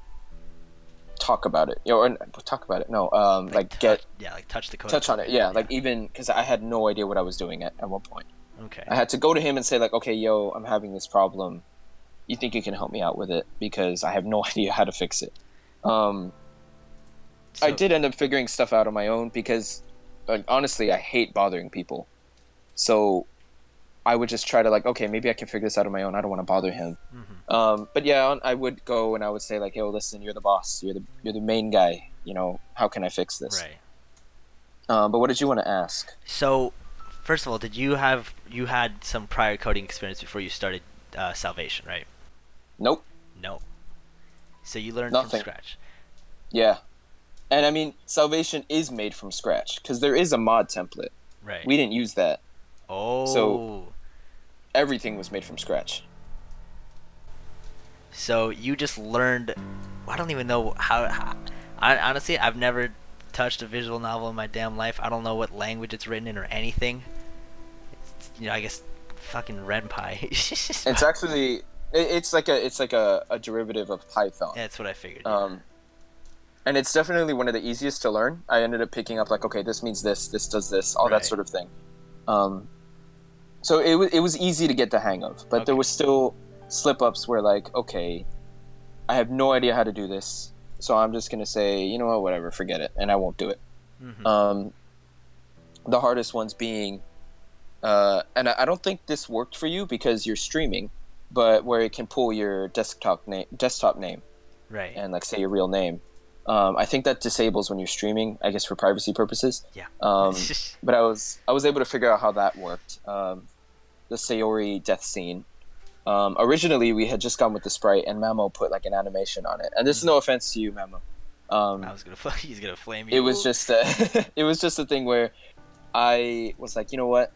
talk about it. Or talk about it, no, like like touch the code. touch on it, yeah, like even, because I had no idea what I was doing at one point. Okay. I had to go to him and say, like, okay, yo, I'm having this problem. You think you can help me out with it? Because I have no idea how to fix it. I did end up figuring stuff out on my own because, like, honestly, I hate bothering people. So I would just try to, like, okay, maybe I can figure this out on my own. I don't want to bother him. Mm-hmm. But yeah, I would go and I would say, like, yo, listen, you're the boss. You're the main guy. How can I fix this? Right. But what did you want to ask? So, first of all, you had some prior coding experience before you started Salvation, right? Nope. No. So you learned Nothing. from scratch. Yeah. And I mean, Salvation is made from scratch because there is a mod template. Right. We didn't use that. Oh. So everything was made from scratch. So you just learned. I don't even know how I honestly, I've never touched a visual novel in my damn life. I don't know what language it's written in or anything. I guess fucking Renpai. It's actually it's like a derivative of Python. That's what I figured. Yeah. And it's definitely one of the easiest to learn. I ended up picking up like, okay, this means this does this, all that Right. sort of thing. Um, so it was easy to get the hang of, but there Okay. was still slip ups where like, okay, I have no idea how to do this, so I'm just gonna say, you know what, whatever, forget it, and I won't do it. Mhm. Um, the hardest ones being, and I don't think this worked for you because you're streaming, but where it can pull your desktop name, Right. and like say your real name. I think that disables when you're streaming, I guess for privacy purposes. Yeah. But I was able to figure out how that worked. The Sayori death scene. Originally, we had just gone with the sprite, and Mamo put like an animation on it. And this is no offense to you, Mamo. I was gonna he's gonna flame It you. was just a, it was just a thing where I was like, you know what?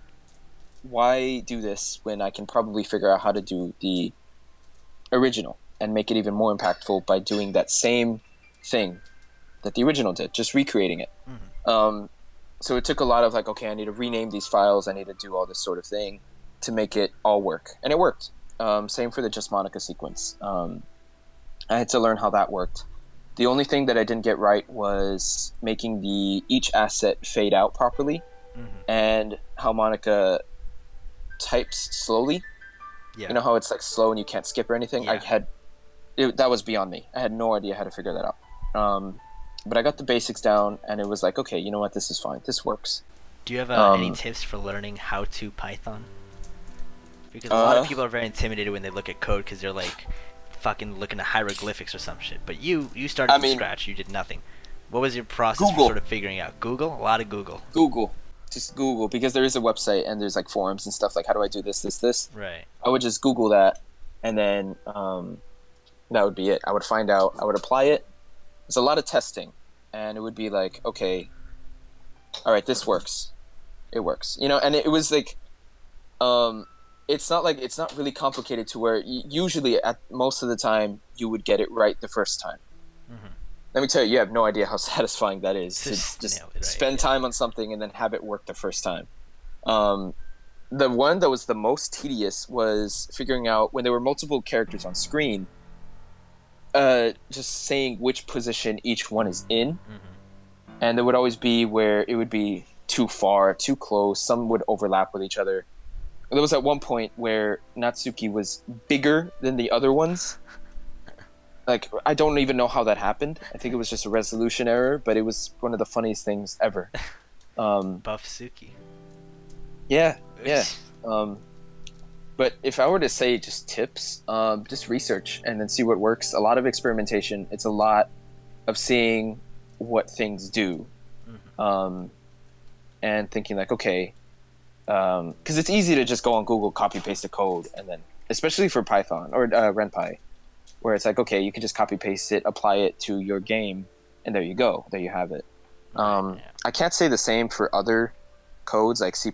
Why do this when I can probably figure out how to do the original and make it even more impactful by doing that same thing that the original did, just recreating it. Mhm. So it took a lot of like, okay, I need to rename these files, I need to do all this sort of thing to make it all work, and it worked. Same for the Just Monica sequence. I had to learn how that worked. The only thing that I didn't get right was making the each asset fade out properly, Mhm. and how Monica types slowly. Yeah. You know how it's like slow and you can't skip or anything. Yeah. That was beyond me. I had no idea how to figure that out. But I got the basics down, and it was like, okay, you know what, this is fine. This works. Do you have any Um, tips for learning how to Python? Because a lot of uh, people are very intimidated when they look at code because they're like fucking looking at hieroglyphics or some shit. But you started I from mean, scratch. You did nothing. What was your process for Google, sort of figuring out? Google? A lot of Google. Google, just Google, because there is a website and there's like forums and stuff like, how do I do this? Right. I would just Google that, and then that would be it. I would find out. I would apply it. There's a lot of testing, and it would be like, okay, all right, this works. It works, and it was like, it's not really complicated to where usually at most of the time you would get it right the first time. Mhm. Let me tell you, you have no idea how satisfying that is to Just just nail it right. spend Yeah. time on something and then have it work the first time. Um, the one that was the most tedious was figuring out when there were multiple characters on screen, just saying which position each one is in. Mhm. And there would always be where it would be too far, too close. Some would overlap with each other. There was at one point where Natsuki was bigger than the other ones. Like, I don't even know how that happened. I think it was just a resolution error, but it was one of the funniest things ever. Buff Suki. Yeah, yeah. Um, but if I were to say just tips, just research and then see what works. A lot of experimentation. It's a lot of seeing what things do, Mhm. and thinking like, okay, because it's easy to just go on Google, copy paste the code, and then especially for Python or RenPy, where it's like, okay, you can just copy paste it, apply it to your game, and there you go, there you have it. Right. Yeah. I can't say the same for other codes like C++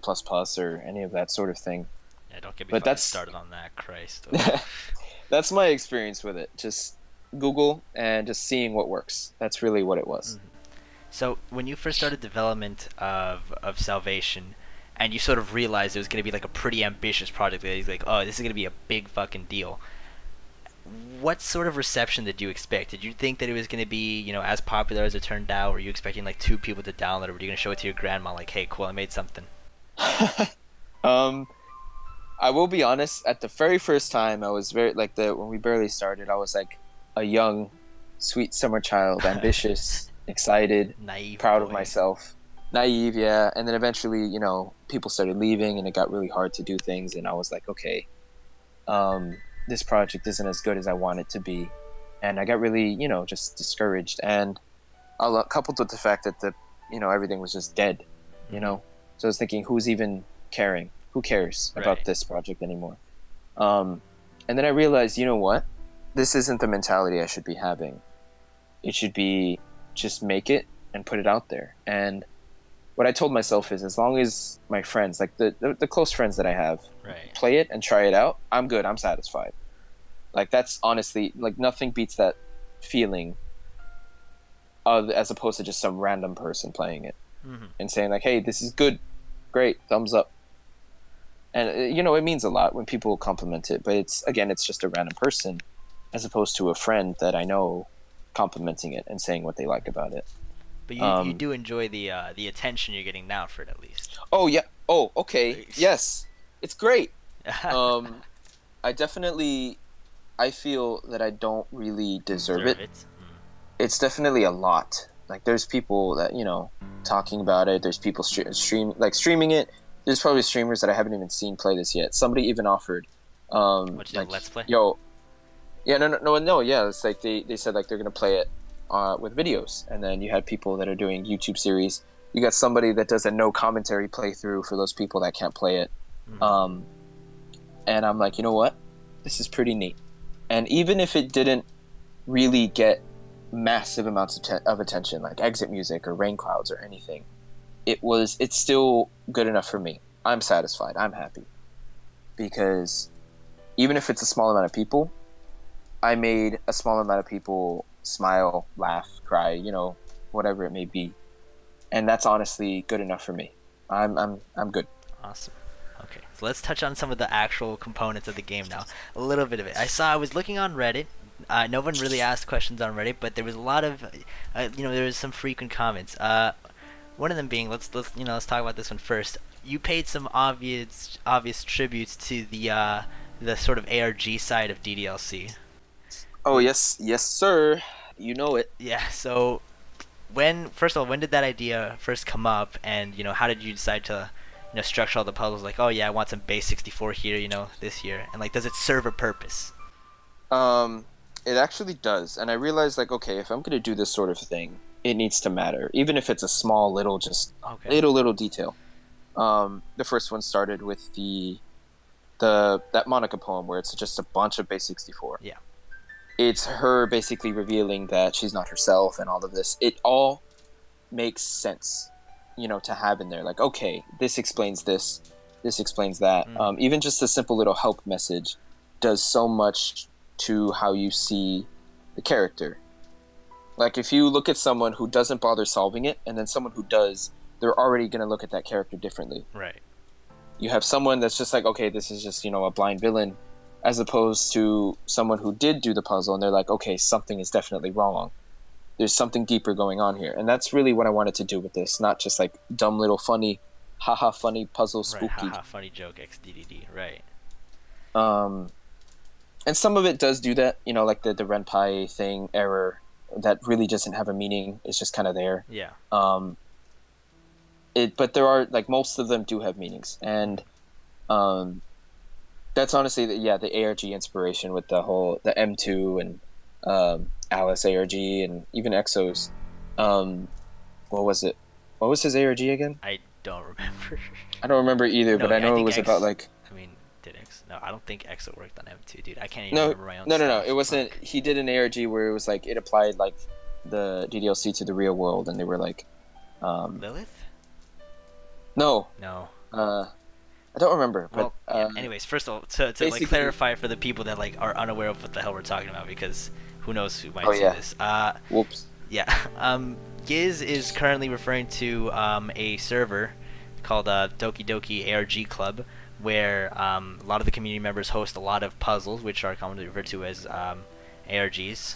or any of that sort of thing, Yeah. Don't get me but fucking that's started on that. Christ. Oh. that's my experience with it. Just Google and just seeing what works. That's really what it was. Mhm. So when you first started development of Salvation, and you sort of realized it was going to be like a pretty ambitious project, that he's like, oh, this is going to be a big fucking deal. What sort of reception did you expect? Did you think that it was going to be, as popular as it turned out? Were you expecting like two people to download it? Were you going to show it to your grandma, like, hey, cool, I made something? um, I will be honest. At the very first time, I was very like the when we barely started. I was like a young, sweet summer child, ambitious, excited, Naive proud of boy. myself, naive, yeah. And then eventually, people started leaving, and it got really hard to do things. And I was like, okay, this project isn't as good as I want it to be, and I got really, just discouraged. And coupled with the fact that everything was just dead, you Mhm. know. So I was thinking, who's even caring? Who cares about Right. this project anymore? And then I realized, you know what? This isn't the mentality I should be having. It should be just make it and put it out there. And what I told myself is, as long as my friends, like the close friends that I have, Right. play it and try it out, I'm good. I'm satisfied. Like that's honestly like nothing beats that feeling of as opposed to just some random person playing it Hmm. and saying like, "Hey, this is good, great, thumbs up." And you know, it means a lot when people compliment it. But it's again, it's just a random person as opposed to a friend that I know complimenting it and saying what they like about it. But you Um, do enjoy the attention you're getting now for it at least. oh yeah. Oh, okay. Yes, it's great. Um, I definitely I feel that I don't really deserve Deserve it. it. Mm. It's definitely a lot. Like there's people that talking about it. There's people streaming it. There's probably streamers that I haven't even seen play this yet. Somebody even offered, What you do? like, Let's play. yo, yeah, no, yeah. It's like they said like they're gonna play it, with videos, and then you had people that are doing YouTube series. You got somebody that does a no commentary playthrough for those people that can't play it. Mm. Um, and I'm like, you know what, this is pretty neat. And even if it didn't really get massive amounts of attention, like exit music or rain clouds or anything, it's still good enough for me. I'm satisfied. I'm happy because even if it's a small amount of people, I made a small amount of people smile, laugh, cry, whatever it may be, and that's honestly good enough for me. I'm good. Awesome. Okay, so let's touch on some of the actual components of the game now. A little bit of it. I was looking on Reddit. No one really asked questions on Reddit, but there was a lot of, there was some frequent comments. One of them being, let's talk about this one first. You paid some obvious tributes to the sort of ARG side of DDLC. Oh yes, sir. You know it. Yeah. So first of all, when did that idea first come up, and how did you decide to structure all the puzzles? Like, oh yeah, I want some base 64 here, this year, and like, does it serve a purpose? Um, it actually does, and I realized like, okay, if I'm gonna do this sort of thing, it needs to matter, even if it's a small little, just Okay. little detail. The first one started with that Monica poem where it's just a bunch of base 64. Yeah. It's her basically revealing that she's not herself and all of this. It all makes sense, to have in there. Like, okay, this explains this explains that. Mm. Even just a simple little help message does so much to how you see the character. Like, if you look at someone who doesn't bother solving it, and then someone who does, they're already going to look at that character differently. Right. You have someone that's just like, okay, this is just, a blind villain, as opposed to someone who did do the puzzle, and they're like, okay, something is definitely wrong. There's something deeper going on here. And that's really what I wanted to do with this, not just like dumb little funny, haha, funny puzzle spooky. Right. Haha, funny joke, XDDD. Right. And some of it does do that, like the Renpai thing, error, that really doesn't have a meaning. It's just kind of there. Yeah. But there are, like, most of them do have meanings. And that's honestly, the ARG inspiration with the M2 and Alice ARG and even Exos. What was it? What was his ARG again? I don't remember. I don't remember either, No, but I know think it was about like. I mean, did X? No, I don't think EXO worked on M2, dude. I can't even No, remember my own no. stuff. It wasn't. Fuck. He did an ARG where it was like it applied like the DDLC to the real world, and they were like, Lilith? no, No. I don't remember. But Well, yeah. Anyways, first of all, to like clarify for the people that like are unaware of what the hell we're talking about, because who knows who might see this. Whoops. Yeah. Giz is currently referring to a server called Doki Doki ARG Club, where a lot of the community members host a lot of puzzles, which are commonly referred to as ARGs.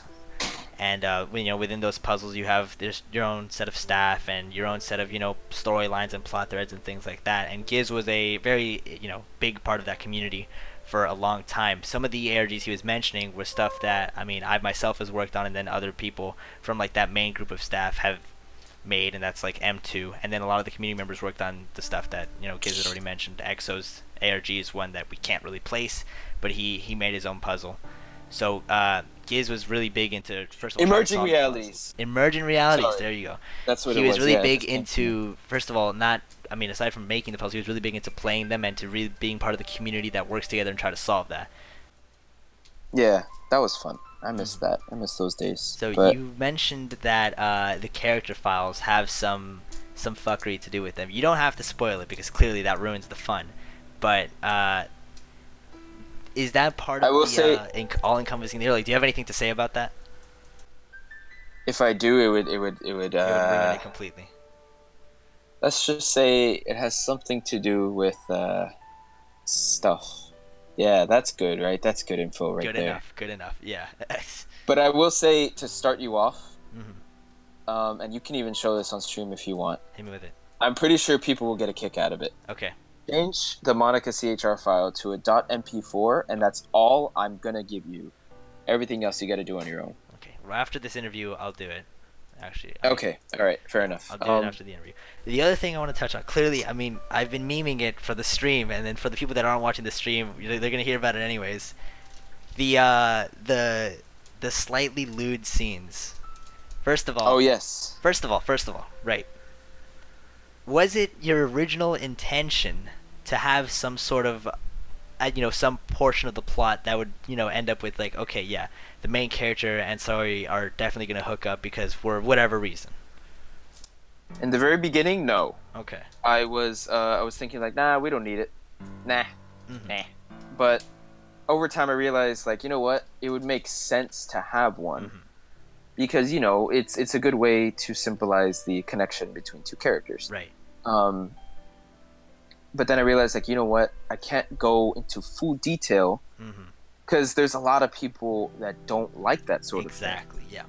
And within those puzzles, you have your own set of staff and your own set of storylines and plot threads and things like that. And Giz was a very big part of that community for a long time. Some of the ARGs he was mentioning were stuff that I myself has worked on, and then other people from like that main group of staff have made, and that's like M2. And then a lot of the community members worked on the stuff that Giz had already mentioned. Exo's ARG is one that we can't really place, but he made his own puzzle. So Giz was really big into, first of all, emerging realities. Emerging realities. Sorry. There you go. That's what he it was was. really big into, first of all, aside from making the puzzles, he was really big into playing them and to really being part of the community that works together and try to solve that. Yeah, that was fun. I miss that. I miss those days. So but you mentioned that the character files have some fuckery to do with them. You don't have to spoil it because clearly that ruins the fun. But Is that part I of will the say, all-encompassing there? Like, do you have anything to say about that? if I do, it would. It would ruin it completely. Let's just say it has something to do with stuff. Yeah, that's good, right? That's good info right Good there. enough. Good enough. Yeah. But I will say to start you off, hmm and you can even show this on stream if you want. Hit me with it. I'm pretty sure people will get a kick out of it. Okay. Change the Monica CHR file to a .mp4, and that's all I'm gonna give you. Everything else you got to do on your own. Okay. Well, after this interview, I'll do it. Actually. Okay. All right. Fair enough. I'll do it after the interview. The other thing I want to touch on, clearly, I mean, I've been memeing it for the stream, and then for the people that aren't watching the stream, they're gonna hear about it anyways. The slightly lewd scenes. First of all. Oh yes. First of all, right. Was it your original intention to have some sort of, some portion of the plot that would, end up with like, okay, yeah, the main character and Sari are definitely gonna hook up because for whatever reason? In the very beginning, no. Okay. I was thinking like, nah, we don't need it. Nah. Mm-hmm. Nah. But over time, I realized like, you know what? It would make sense to have one. Mm-hmm. Because it's a good way to symbolize the connection between two characters. Right. But then I realized like, you know what? I can't go into full detail Mm-hmm. because there's a lot of people that don't like that sort of thing. Exactly. Yeah.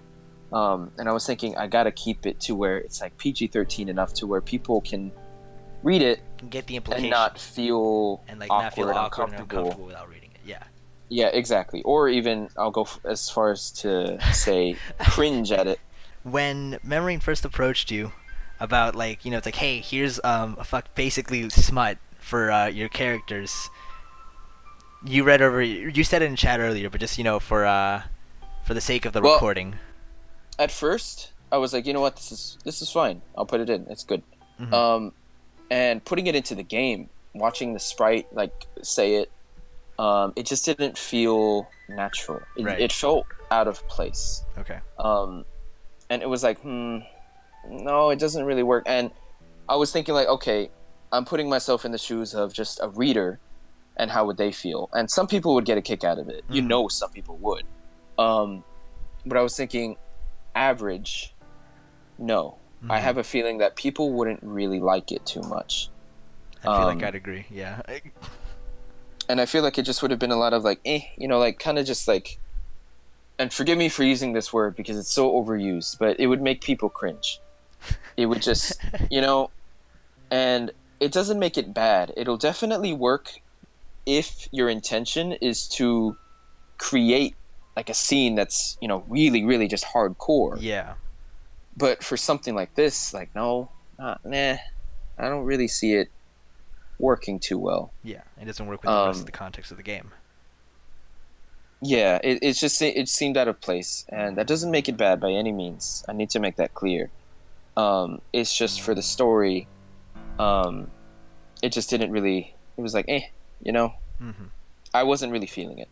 And I was thinking I gotta keep it to where it's like PG-13 enough to where people can read it Can get the implication and not feel and like awkward, not feel awkward and uncomfortable. uncomfortable without reading it. Yeah. Yeah, exactly. Or even I'll go as far as to say cringe at it. When Memorine first approached you about like, it's like, hey, here's basically smut for your characters. You read over. You said it in chat earlier, but just for the sake of the recording. At first, I was like, you know what, this is fine. I'll put it in. It's good. Mm-hmm. And putting it into the game, watching the sprite like say it, it just didn't feel natural. Right. It felt out of place. Okay. And it was like, no, it doesn't really work. And I was thinking like, okay, I'm putting myself in the shoes of just a reader, and how would they feel? And some people would get a kick out of it. Mm-hmm. Some people would. But I was thinking, average, no. Mm-hmm. I have a feeling that people wouldn't really like it too much. I feel like I'd agree. Yeah. And I feel like it just would have been a lot of like, like kind of just like, and forgive me for using this word because it's so overused, but it would make people cringe. It would just, and it doesn't make it bad. It'll definitely work if your intention is to create like a scene that's, really, really just hardcore. Yeah. But for something like this, like, no, nah, I don't really see it working too well. Yeah, it doesn't work with the rest of the context of the game. Yeah, it seemed out of place, and that doesn't make it bad by any means. I need to make that clear. It's just for the story, it just didn't really. It was like, Mm-hmm. I wasn't really feeling it,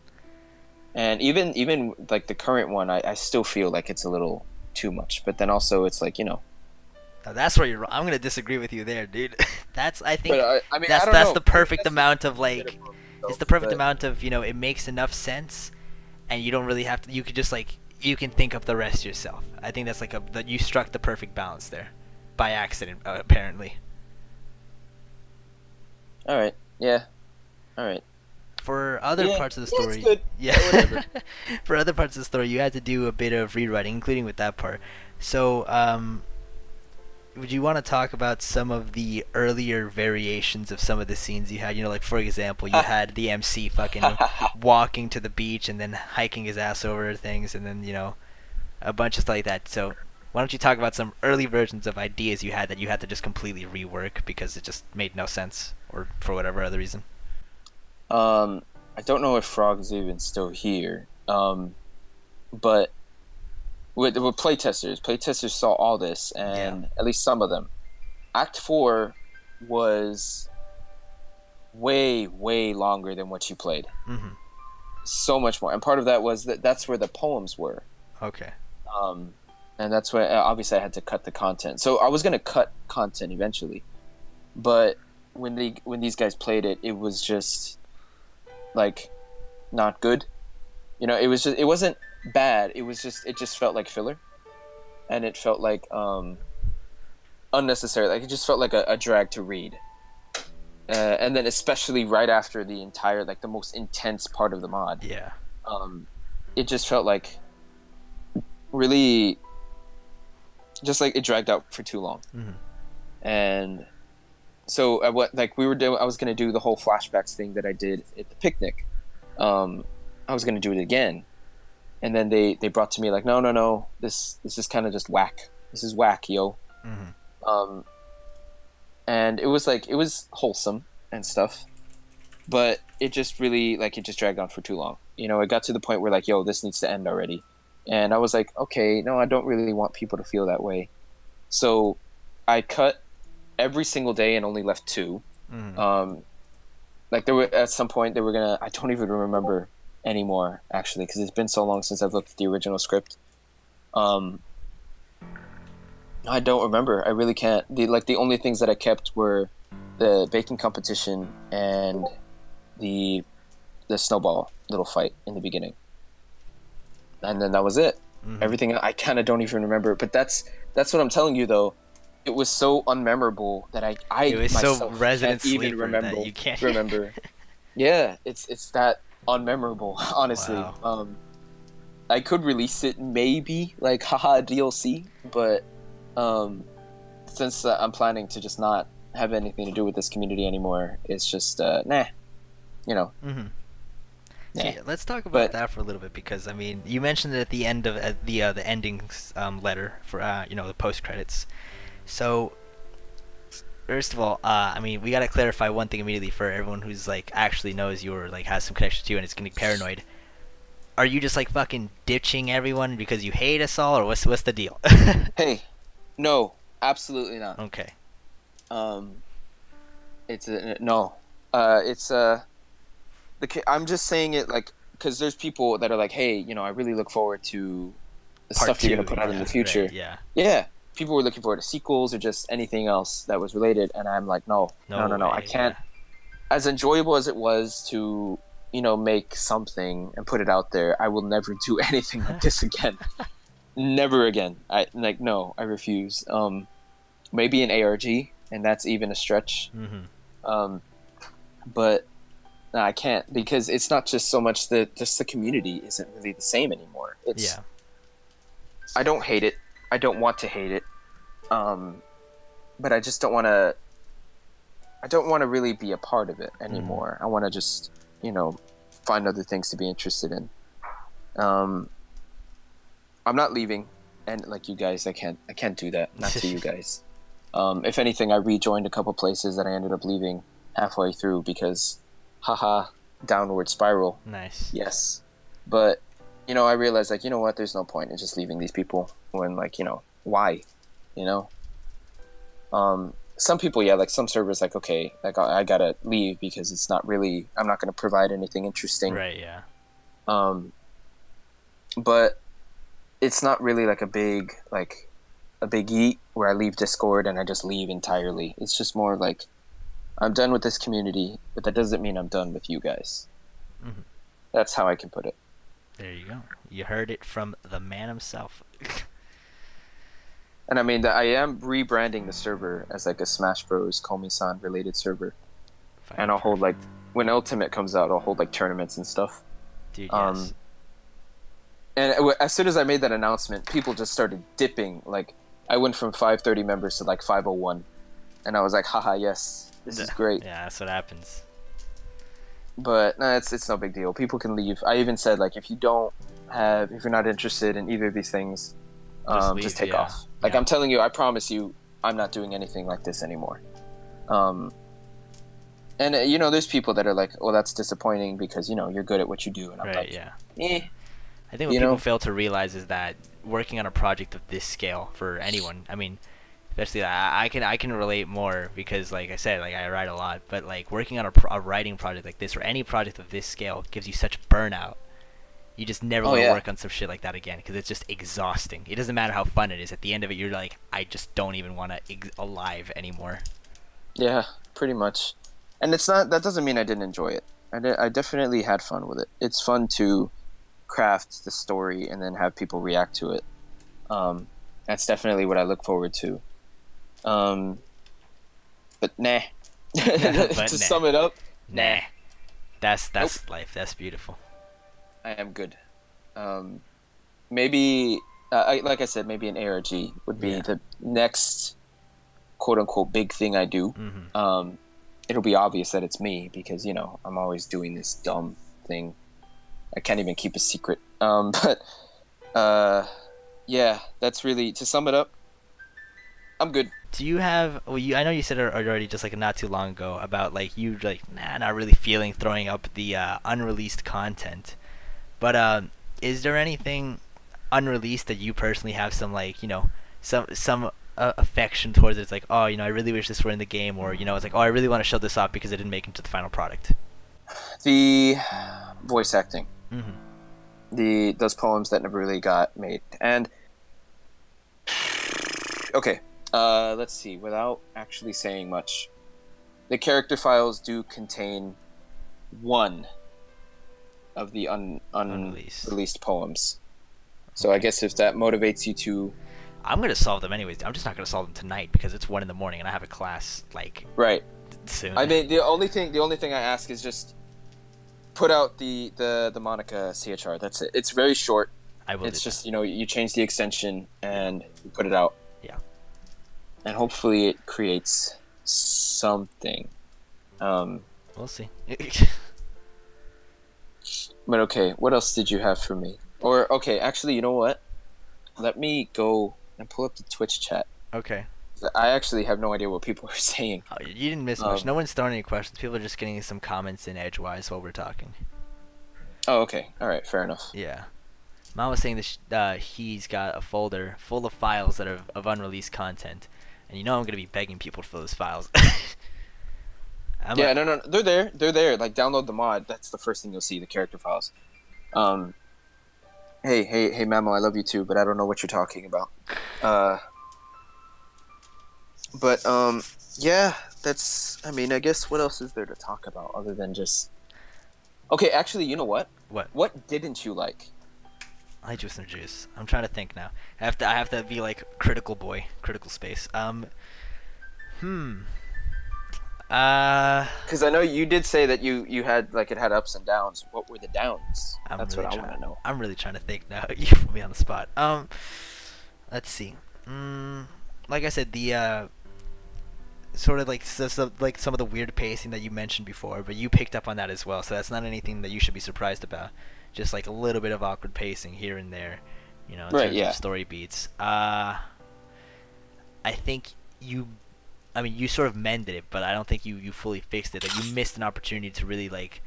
and even like the current one, I still feel like it's a little too much. But then also, it's like Now that's where you're wrong. I'm gonna disagree with you there, dude. I think but I mean, that's the perfect amount of like. It's the perfect amount of it makes enough sense, and you don't really have to. You could just like you can think of the rest yourself. I think that's like that you struck the perfect balance there, by accident apparently. All right. Yeah. All right. For other parts of the story, it's good. yeah. Whatever. For other parts of the story, you had to do a bit of rewriting, including with that part. So, would you want to talk about some of the earlier variations of some of the scenes you had? Like for example, you had the MC fucking walking to the beach and then hiking his ass over things, and then a bunch of stuff like that. So, why don't you talk about some early versions of ideas you had that you had to just completely rework because it just made no sense, or for whatever other reason? I don't know if Frog's even still here. But with playtesters saw all this, and at least some of them. Act 4 was way, way longer than what you played. Mm-hmm. So much more. And part of that was that's where the poems were. Okay. And that's where obviously I had to cut the content. So I was going to cut content eventually. But when these guys played it, it was just like not good. It wasn't bad. It just felt like filler, and it felt like unnecessary. Like it just felt like a drag to read. And then especially right after the entire like the most intense part of the mod, Yeah. um, it just felt like really just like it dragged out for too long. Mm-hmm. And so what like we were doing, I was gonna do the whole flashbacks thing that I did at the picnic. I was gonna do it again, and then they brought to me like, no, this is kind of just whack. This is whack, yo. Mm-hmm. And it was like it was wholesome and stuff, but it just really like it just dragged on for too long. It got to the point where like, yo, this needs to end already. And I was like, okay, no, I don't really want people to feel that way. So I cut every single day and only left two. Mm-hmm. Like there were at some point they were gonna. I don't even remember anymore actually because it's been so long since I've looked at the original script. Um, I don't remember. I really can't. The only things that I kept were the baking competition and the snowball little fight in the beginning, and then that was it. Mm-hmm. Everything I kind of don't even remember. But that's what I'm telling you though. It was so unmemorable that I It was so myself resident can't even sleeper remember. that you can't Remember? Yeah, it's that unmemorable. Honestly, Wow. I could release it maybe like haha DLC, but since I'm planning to just not have anything to do with this community anymore, it's just nah, you know, Mm-hmm. So nah. yeah, let's talk about But that for a little bit because I mean, you mentioned it at the end of the endings letter for the post credits. So first of all, I mean, we gotta clarify one thing immediately for everyone who's like actually knows you or like has some connection to you and is getting paranoid. Are you just like fucking ditching everyone because you hate us all, or what's the deal? hey, no, absolutely not. Okay. Um, it's a no. It's I'm just saying it like because there's people that are like, hey, I really look forward to the Part stuff you're two. gonna put out in Yeah. the future. Right. Yeah. Yeah, people were looking forward to sequels or just anything else that was related, and I'm like, no, no, No no, no, I way. can't. Yeah. As enjoyable as it was to, make something and put it out there, I will never do anything like this again. Never again. I like no, I refuse. Maybe an ARG, and that's even a stretch. Mm-hmm. Um, but no, I can't because it's not just so much that just the community isn't really the same anymore. It's Yeah. I don't hate it. I don't want to hate it. But I just don't want to. I don't want to really be a part of it anymore. I want to just, find other things to be interested in. I'm not leaving, and like you guys, I can't do that. Not to you guys. If anything, I rejoined a couple places that I ended up leaving halfway through because, haha, downward spiral. Nice. Yes, but I realized like what, there's no point in just leaving these people when like why, you know. Some people, yeah, like some servers, like okay, like I gotta leave because it's not really. I'm not gonna provide anything interesting. Right. Yeah. But it's not really like a big yeet where I leave Discord and I just leave entirely. It's just more like I'm done with this community, but that doesn't mean I'm done with you guys. Mm-hmm. That's how I can put it. There you go. You heard it from the man himself. And I mean, I am rebranding the server as like a Smash Bros. Komi-san related server, and I'll hold like when Ultimate comes out, I'll hold like tournaments and stuff. Dude, yes. And as soon as I made that announcement, people just started dipping. Like I went from 530 members to like 501, and I was like, haha, yes, this is great. Yeah, that's what happens. But no, it's no big deal. People can leave. I even said like if you're not interested in either of these things, just take off. Like I'm telling you, I promise you, I'm not doing anything like this anymore. And there's people that are like, "Oh, that's disappointing because you're good at what you do," and I'm like, "Eh." I think what people fail to realize is that working on a project of this scale for anyone, I mean, especially I can relate more because, like I said, like I write a lot, but like working on a writing project like this or any project of this scale gives you such burnout. You just never want to work on some shit like that again because it's just exhausting. It doesn't matter how fun it is. At the end of it, you're like, I just don't even want to alive anymore. Yeah, pretty much. And it's not. That doesn't mean I didn't enjoy it. I definitely had fun with it. It's fun to craft the story and then have people react to it. That's definitely what I look forward to. Um, but nah. But To nah, sum it up, nah. nah. Nope. That's life. That's beautiful. I am good. Um, maybe, like I said, maybe an ARG would be Yeah. the next quote unquote big thing I do. Hmm. Um, it'll be obvious that it's me because I'm always doing this dumb thing. I can't even keep a secret. But uh, yeah, that's really to sum it up. I'm good. Do you have? Well, I know you said it already, just like not too long ago, about like you like not really feeling throwing up the unreleased content. But is there anything unreleased that you personally have some like some affection towards? It's like, oh, I really wish this were in the game, or it's like, oh, I really want to show this off because it didn't make it to the final product. The voice acting, Hmm. the those poems that never really got made, and okay, let's see. Without actually saying much, the character files do contain one of the Unreleased. unreleased poems. So I Okay. guess if that motivates you to, I'm gonna solve them anyways. I'm just not gonna solve them tonight because it's 1 in the morning and I have a class like right? soon. I mean, the only thing I ask is just put out the Monica CHR. That's it. It's very short. I will do It's that. just you change the extension and you put it out, Yeah. and hopefully it creates something. Um, We'll see. but okay, what else did you have for me? Or okay, actually, you know what? Let me go and pull up the Twitch chat. Okay. I actually have no idea what people are saying. Oh, you didn't miss much. No Um, one's throwing any questions. People are just getting some comments in edgewise while we're talking. oh, okay, all right, fair enough. Yeah. Mom was saying that he's got a folder full of files that are of unreleased content, and I'm gonna be begging people for those files. I'm a, Yeah, no, no, they're there. They're there. Like, download the mod. That's the first thing you'll see, the character files. Um, hey, Mamo, I love you too, but I don't know what you're talking about. Uh, but yeah, I mean, I guess what else is there to talk about other than just? Okay, actually, you know what? what? What didn't you like? I juice and juice. I'm trying to think now. I have to be like critical boy, critical space. Hmm. Uh, Because I know you did say that you had like it had ups and downs. What were the downs? I'm That's really what I trying. want to know. I'm really trying to think now. You put me on the spot. Let's see. Like I said, the sort of like like some of the weird pacing that you mentioned before, but you picked up on that as well. So that's not anything that you should be surprised about. Just like a little bit of awkward pacing here and there, in Right? terms of Yeah. story beats. I think you I mean, you sort of mended it, but I don't think you fully fixed it. Like, you missed an opportunity to really like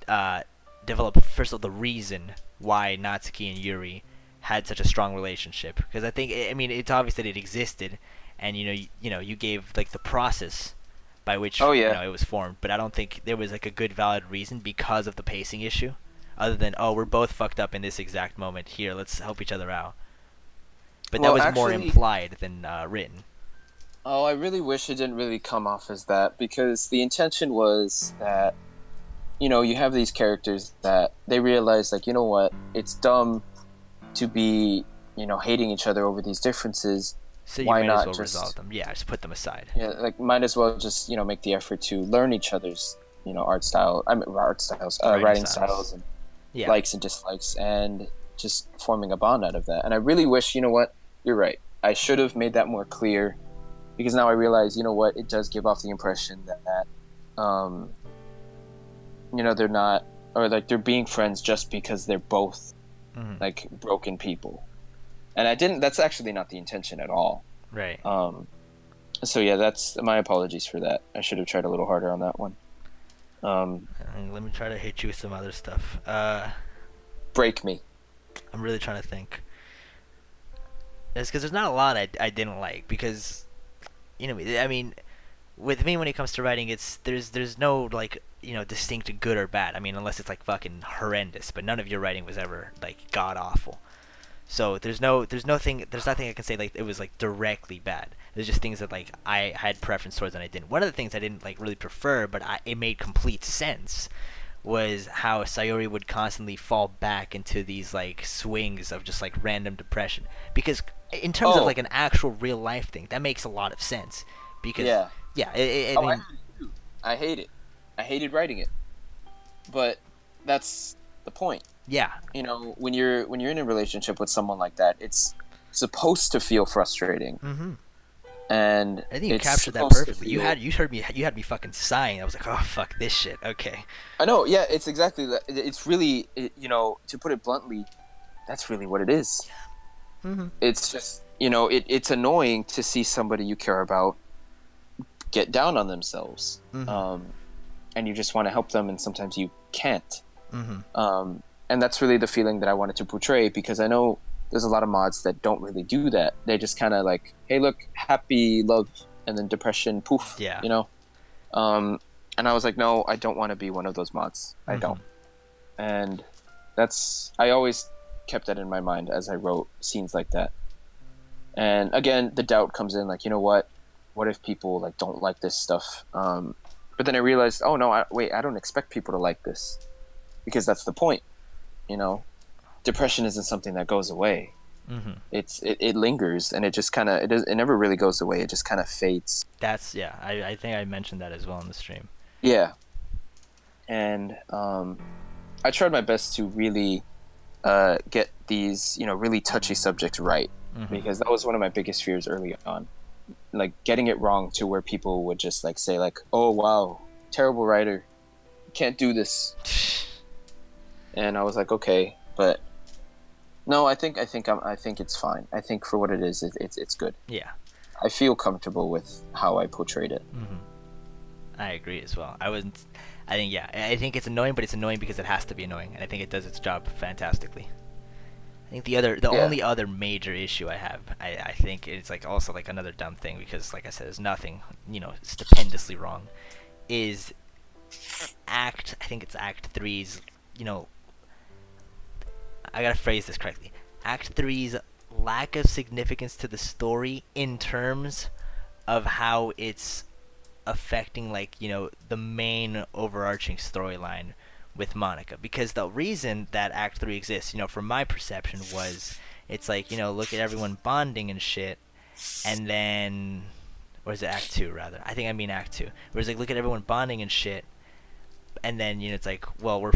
uh, develop first of all the reason why Natsuki and Yuri had such a strong relationship. Because I mean, it's obvious that it existed, and you gave like the process by which Oh yeah. it was formed. But I don't think there was like a good valid reason because of the pacing issue, other than, oh, we're both fucked up in this exact moment. Here, let's help each other out. But that Well, was more actually, implied than written. oh, I really wish it didn't really come off as that because the intention was that you have these characters that they realize like, you know what, it's dumb to be, hating each other over these differences. So you Why might as not well resolve just, them. Yeah, just put them aside. yeah, like might as well just, make the effort to learn each other's, art styles, Writing writing styles. styles and Yeah. likes and dislikes and just forming a bond out of that. And I really wish, what, you're right. I should have made that more clear because now I realize, what, it does give off the impression that they're not, or like they're being friends just because they're both Hmm. like broken people. And I didn't, that's actually not the intention at all. Right. So yeah, that's my apologies for that. I should have tried a little harder on that one. Let me try to hit you with some other stuff. Break me. I'm really trying to think. It's because there's not a lot I didn't like because, I mean, with me when it comes to writing, there's no like distinct good or bad. I mean, unless it's like fucking horrendous. But none of your writing was ever like god awful. So there's nothing I can say like it was like directly bad. There's just things that like I had preference towards and I didn't. One of the things I didn't like really prefer, but it made complete sense, was how Sayori would constantly fall back into these like swings of just like random depression. Because in terms of Oh, like an actual real life thing, that makes a lot of sense. Because yeah. yeah, I Oh, I mean, hate it too. I hate it. I hated writing it, but that's the point. yeah. When you're in a relationship with someone like that, it's supposed to feel frustrating, Mm-hmm. and I think you it's captured that supposed to perfectly. feel. You had me fucking sighing. I was like, oh fuck this shit. Okay. I know, yeah, it's exactly that. It's really, to put it bluntly, that's really what it is. Mm-hmm. It's just, it's annoying to see somebody you care about get down on themselves, Mm-hmm. and you just want to help them, and sometimes you can't. Mm-hmm. And that's really the feeling that I wanted to portray, because I know there's a lot of mods that don't really do that. They just kind of like, hey, look, happy, love, and then depression, poof, Yeah. Um, and I was like, no, I don't want to be one of those mods. I Mm-hmm. don't. And I always kept that in my mind as I wrote scenes like that. And again, the doubt comes in, like, what if people like don't like this stuff? But then I realized, oh no, wait, I don't expect people to like this, because that's the point. You know, depression isn't something that goes away. Mm-hmm. It lingers, and it just kind of it never really goes away. It just kind of fades. That's yeah. I think I mentioned that as well in the stream. Yeah, and I tried my best to really get these really touchy subjects right, Mm-hmm. because that was one of my biggest fears early on, like getting it wrong to where people would just like say like, oh wow, terrible writer, can't do this. And I was like, okay, but no, I think it's fine. I think for what it is, it's good. Yeah. I feel comfortable with how I portrayed it. Mm-hmm. I agree as well. I wasn't. I think yeah. I think it's annoying, but it's annoying because it has to be annoying, and I think it does its job fantastically. I think the Yeah. only other major issue I have, I think it's like also like another dumb thing because like I said, there's nothing stupendously wrong, is I think it's Act Three's. You know, I gotta phrase this correctly. Act Three's lack of significance to the story in terms of how it's affecting like the main overarching storyline with Monica, because the reason that Act 3 exists, from my perception, was it's like, look at everyone bonding and shit, and then, or is it Act 2 rather? I think I mean Act 2. Where it's like, look at everyone bonding and shit, and then, it's like, well,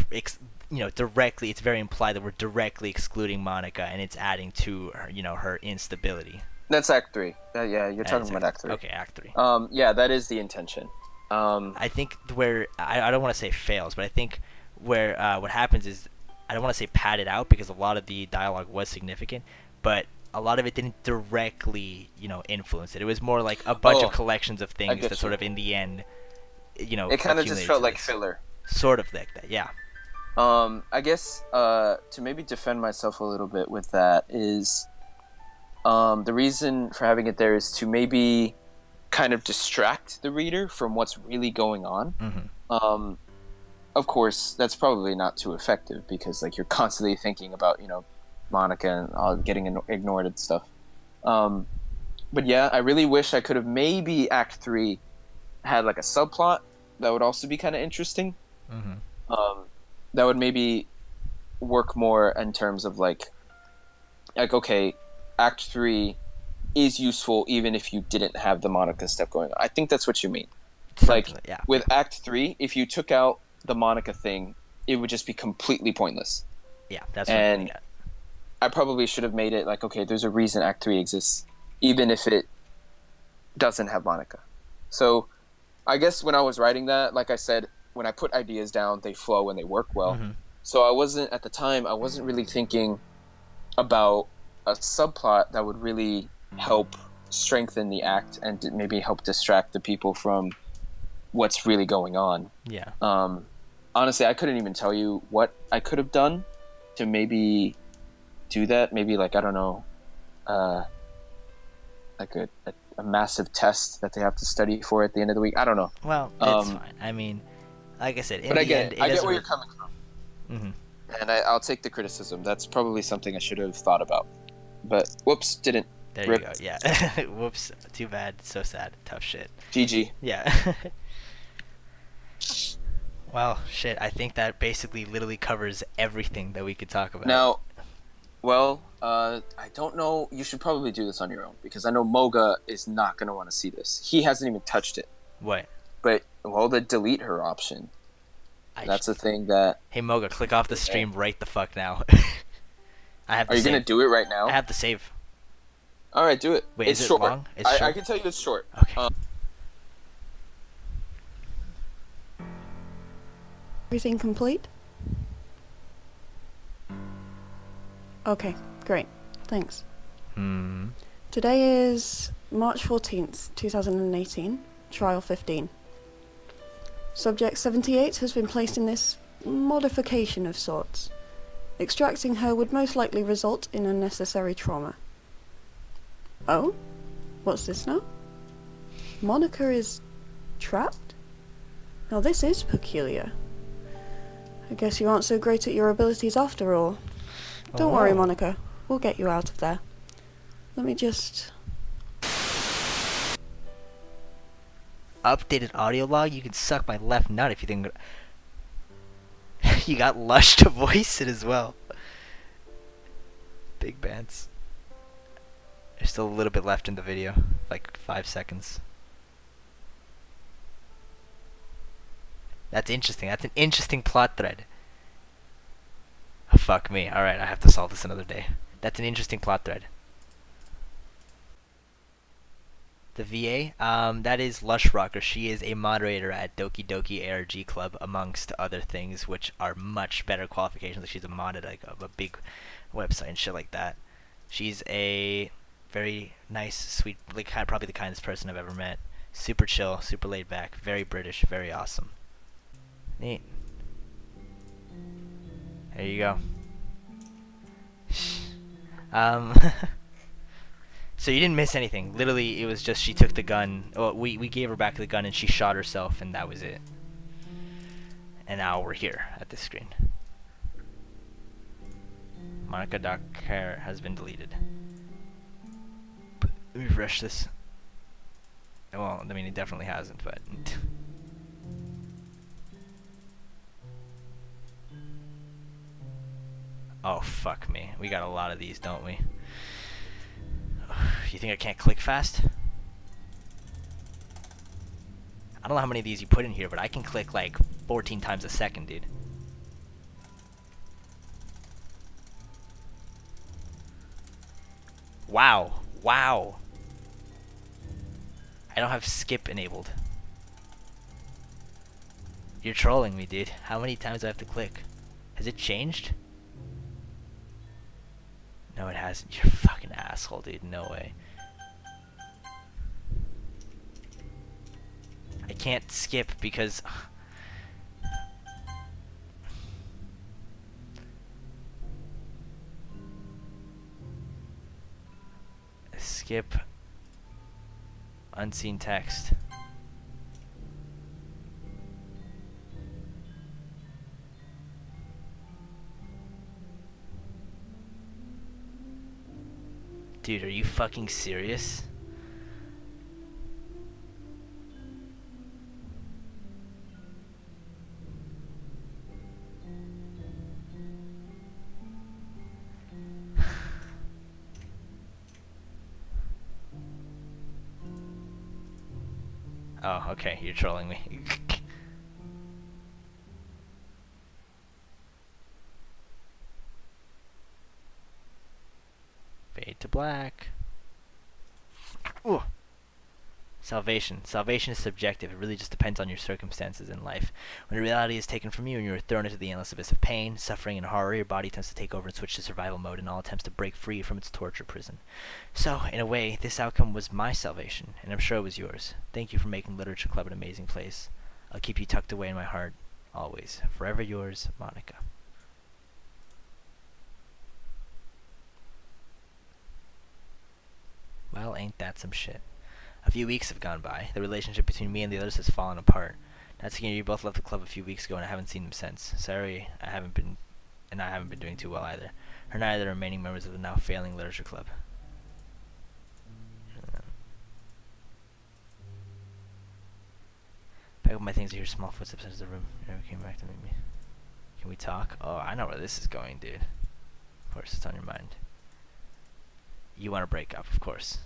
directly, it's very implied that we're directly excluding Monica, and it's adding to her, her instability. That's Act Three. Yeah, you're And talking it's about Act Three. okay, Act 3. Yeah, that is the intention. I think where I don't want to say fails, but I think where what happens is I don't want to say padded out because a lot of the dialogue was significant, but a lot of it didn't directly influence it. It was more like a bunch of Oh, collections of I things get that sort you. of in the end It kind of just accumulated felt to like this. filler. Sort of like that, yeah. I guess to maybe defend myself a little bit with that is the reason for having it there is to maybe kind of distract the reader from what's really going on. Mm-hmm. Of course, that's probably not too effective because like you're constantly thinking about Monica and getting ignored and stuff. Um, but yeah, I really wish I could have maybe Act Three had like a subplot that would also be kind of interesting. Mm-hmm. That would maybe work more in terms of like okay, Act Three is useful even if you didn't have the Monica stuff going on. I think that's what you mean. Like Something like, yeah. with Act Three, if you took out the Monica thing, it would just be completely pointless. Yeah, that's what I'm getting And at. I probably should have made it like, okay, there's a reason Act Three exists, even if it doesn't have Monica. So I guess when I was writing that, like I said, when I put ideas down, they flow and they work well. Mm-hmm. So I wasn't really thinking about a subplot that would really help strengthen the act and maybe help distract the people from what's really going on. Yeah. Honestly, I couldn't even tell you what I could have done to maybe do that. Maybe like, I don't know, like a massive test that they have to study for at the end of the week. I don't know. Well, that's fine. I mean, like I said, in But I the get end, it. it I get doesn't where you're really- coming from. Mhm. And I'll take the criticism. That's probably something I should have thought about. But whoops, didn't. There Rip. you go. Yeah. Whoops. Too bad. So sad. Tough shit. GG. Yeah. Well, shit, I think that basically literally covers everything that we could talk about. Now, well, I don't know. You should probably do this on your own because I know Moga is not going to want to see this. He hasn't even touched it. What? But, well, the delete her option. I j- That's a thing that. Hey Moga, click off the Yeah. stream right the fuck now. I have Are the you going to save. do it right I now? have the save. All right, do it. Wait, It's is it short. long? It's I short. can tell you it's short. Okay. Everything complete? Okay, great. Thanks. Hmm. Today is March 14th, 2018, trial 15. Subject 78 has been placed in this modification of sorts. Extracting her would most likely result in unnecessary trauma. Oh? What's this now? Monica is trapped? Now this is peculiar. I guess you aren't so great at your abilities after all. Don't worry, Monica. We'll get you out of there. Let me just... Updated audio log. You can suck my left nut if you think. You got Lush to voice it as well. Big bands. There's still a little bit left in the video, like 5 seconds. That's interesting. That's an interesting plot thread. Oh, fuck me. Alright, I have to solve this another day. That's an interesting plot thread. The VA? That is Lush Rocker. She is a moderator at Doki Doki ARG Club, amongst other things, which are much better qualifications. She's a mod at like a big website and shit like that. She's a very nice, sweet, like probably the kindest person I've ever met. Super chill, super laid back, very British, very awesome. Neat. There you go. So you didn't miss anything. Literally, it was just she took the gun. Well, we gave her back the gun and she shot herself, and that was it. And now we're here at this screen. Monica.care has been deleted. Let me refresh this. Well, I mean, it definitely hasn't, but... Oh, fuck me. We got a lot of these, don't we? You think I can't click fast? I don't know how many of these you put in here, but I can click like 14 times a second, dude. Wow. Wow. I don't have skip enabled. You're trolling me, dude. How many times do I have to click? Has it changed? No, it hasn't. You're a fucking asshole, dude. No way. I can't skip because... Skip. Unseen text. Dude, are you fucking serious? Oh, okay, you're trolling me. Fade to black. Ooh. Salvation. Salvation is subjective. It really just depends on your circumstances in life. When reality is taken from you and you are thrown into the endless abyss of pain, suffering, and horror, your body tends to take over and switch to survival mode in all attempts to break free from its torture prison. So, in a way, this outcome was my salvation, and I'm sure it was yours. Thank you for making Literature Club an amazing place. I'll keep you tucked away in my heart, always. Forever yours, Monica. Well, ain't that some shit. A few weeks have gone by. The relationship between me and the others has fallen apart. Natsuki, you both left the club a few weeks ago, and I haven't seen them since. Sorry, I haven't been doing too well either. Her and I are the remaining members of the now failing Literature Club. Pack up my things. I hear small footsteps into the room. You never came back to meet me. Can we talk? Oh, I know where this is going, dude. Of course, it's on your mind. You want to break up, of course.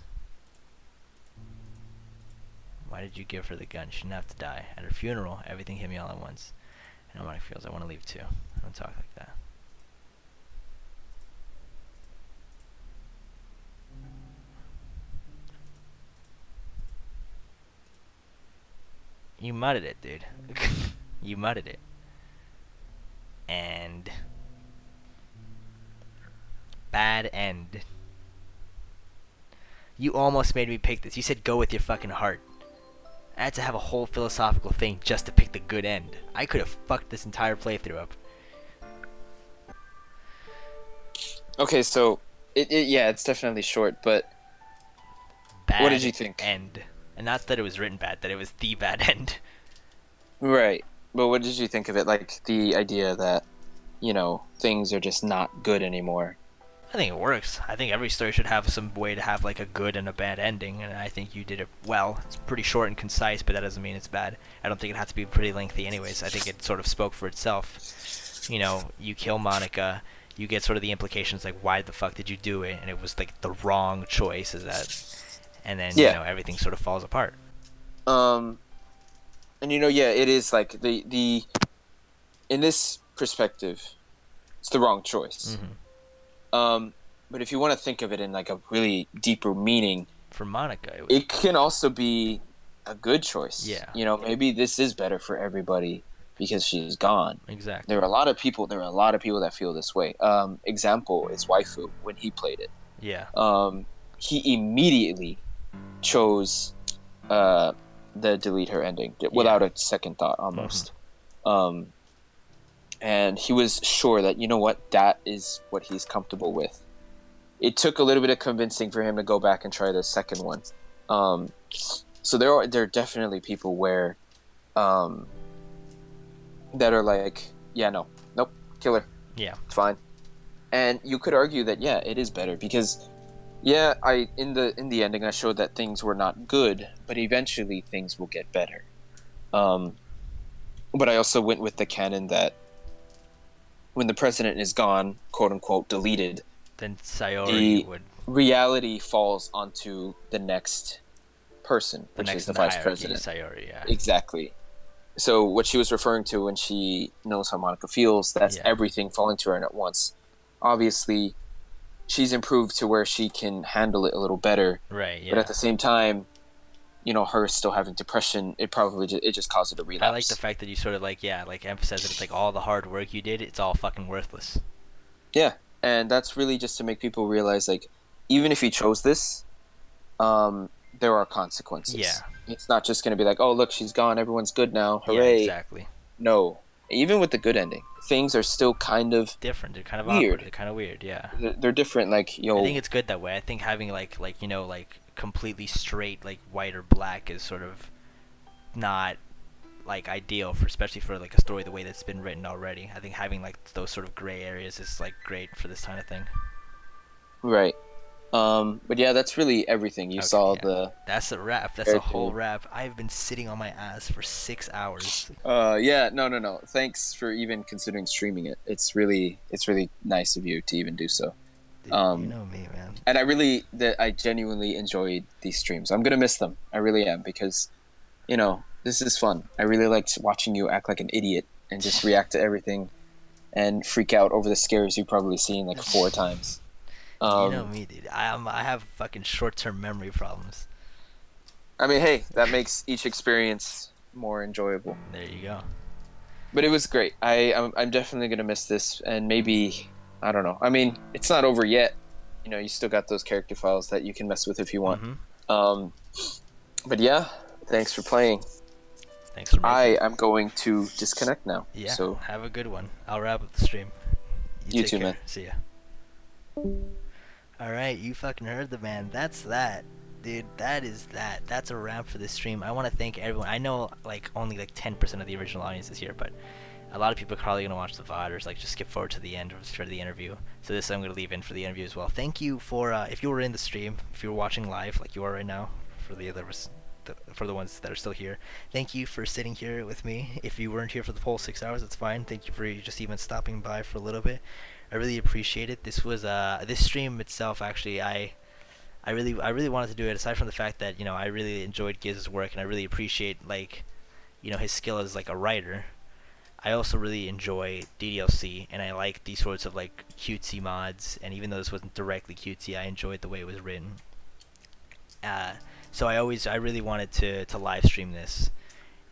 Why did you give her the gun? She didn't have to die. At her funeral, everything hit me all at once. I know how it feels. I want to leave too. I don't talk like that. You mudded it, dude. You mudded it. And bad end. You almost made me pick this. You said go with your fucking heart. I had to have a whole philosophical thing just to pick the good end. I could have fucked this entire playthrough up. Okay, so yeah, it's definitely short, but Bad what did you think? End. And not that it was written bad, that it was the bad end. Right. But what did you think of it? Like the idea that, things are just not good anymore. I think it works. I think every story should have some way to have like a good and a bad ending, and I think you did it well. It's pretty short and concise, but that doesn't mean it's bad. I don't think it has to be pretty lengthy anyways. I think it sort of spoke for itself. You kill Monica, you get sort of the implications like why the fuck did you do it, and it was like the wrong choice, and then everything sort of falls apart. And it is like the in this perspective, it's the wrong choice. But if you want to think of it in like a really deeper meaning, for Monica, it can also be a good choice. Yeah. Maybe this is better for everybody because she's gone. Exactly. There are a lot of people that feel this way. Example is Waifu when he played it. Yeah. He immediately chose the delete her ending without a second thought almost. And he was sure that, that is what he's comfortable with. It took a little bit of convincing for him to go back and try the second one. So there are definitely people where that are like, nope, kill her. Yeah. It's fine. And you could argue that, it is better because in the ending I showed that things were not good, but eventually things will get better. But I also went with the canon that when the president is gone, quote unquote, deleted, then Sayori would reality falls onto the next person, which is the vice president. Sayori, yeah. Exactly. So what she was referring to when she knows how Monica feels, that's everything falling to her at once. Obviously, she's improved to where she can handle it a little better. Right, yeah. But at the same time, her still having depression, it just caused her to relapse. I like the fact that you sort of emphasize that it's like all the hard work you did, it's all fucking worthless. Yeah, and that's really just to make people realize, like, even if you chose this, there are consequences. Yeah. It's not just going to be like, oh, look, she's gone, everyone's good now, hooray. Yeah, exactly. No. Even with the good ending, things are still kind of different. They're kind of weird. Awkward. They're kind of weird, yeah. They're different, like, I think it's good that way. I think having, like completely straight, like, white or black is sort of not, like, ideal, especially for, like, a story the way that's been written already. I think having, like, those sort of gray areas is, like, great for this kind of thing. Right. But yeah, that's really everything. You saw the... That's a wrap. That's a whole wrap. I've been sitting on my ass for 6 hours. No. Thanks for even considering streaming it. It's really nice of you to even do so. Dude, you know me, man. And I genuinely enjoyed these streams. I'm gonna miss them. I really am, because, this is fun. I really liked watching you act like an idiot and just react to everything and freak out over the scares you've probably seen like 4 times. You know me, dude. I have fucking short-term memory problems. I mean, hey, that makes each experience more enjoyable. There you go. But it was great. I'm definitely gonna miss this, and maybe, I don't know. I mean, it's not over yet. You still got those character files that you can mess with if you want. But yeah, thanks for playing. Thanks for making I'm going to disconnect now. Yeah. So have a good one. I'll wrap up the stream. You take too, care. man. See ya. Alright, you fucking heard the man. That's that. Dude, that is that. That's a wrap for this stream. I want to thank everyone. I know, like, only, like, 10% of the original audience is here, but a lot of people are probably going to watch the VOD or, like, just skip forward to the end for the interview. So this I'm going to leave in for the interview as well. Thank you for, if you were in the stream, if you were watching live, like you are right now, for the others, for the ones that are still here, thank you for sitting here with me. If you weren't here for the whole 6 hours, that's fine. Thank you for just even stopping by for a little bit. I really appreciate it. This was this stream itself actually I really wanted to do it aside from the fact that I really enjoyed Giz's work and I really appreciate like his skill as like a writer. I also really enjoy DDLC and I like these sorts of like cutesy mods, and even though this wasn't directly cutesy, I enjoyed the way it was written. So I really wanted to live stream this,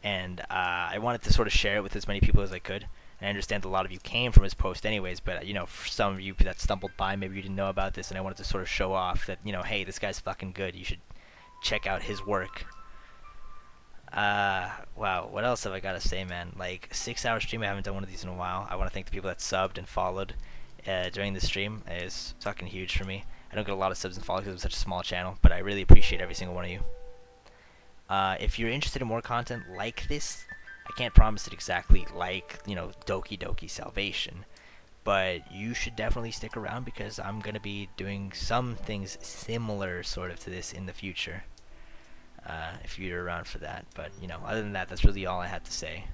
and I wanted to sort of share it with as many people as I could. And I understand a lot of you came from his post anyways, but for some of you that stumbled by, maybe you didn't know about this, and I wanted to sort of show off that hey, this guy's fucking good. You should check out his work. Wow, what else have I got to say, man? Like, 6 hour stream, I haven't done one of these in a while. I want to thank the people that subbed and followed during the stream. It's fucking huge for me. I don't get a lot of subs and follows because it's such a small channel, but I really appreciate every single one of you. If you're interested in more content like this, I can't promise it exactly like, Doki Doki Salvation, but you should definitely stick around because I'm going to be doing some things similar sort of to this in the future. If you're around for that. But, other than that, that's really all I had to say.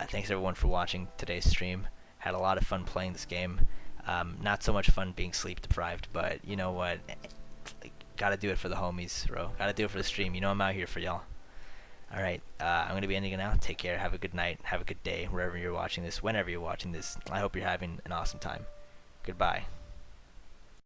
Thanks everyone for watching today's stream. Had a lot of fun playing this game. Not so much fun being sleep deprived, but you know what? Gotta do it for the homies, bro. Gotta do it for the stream. I'm out here for y'all. Alright, I'm gonna be ending it now. Take care, have a good night, have a good day, wherever you're watching this, whenever you're watching this. I hope you're having an awesome time. Goodbye.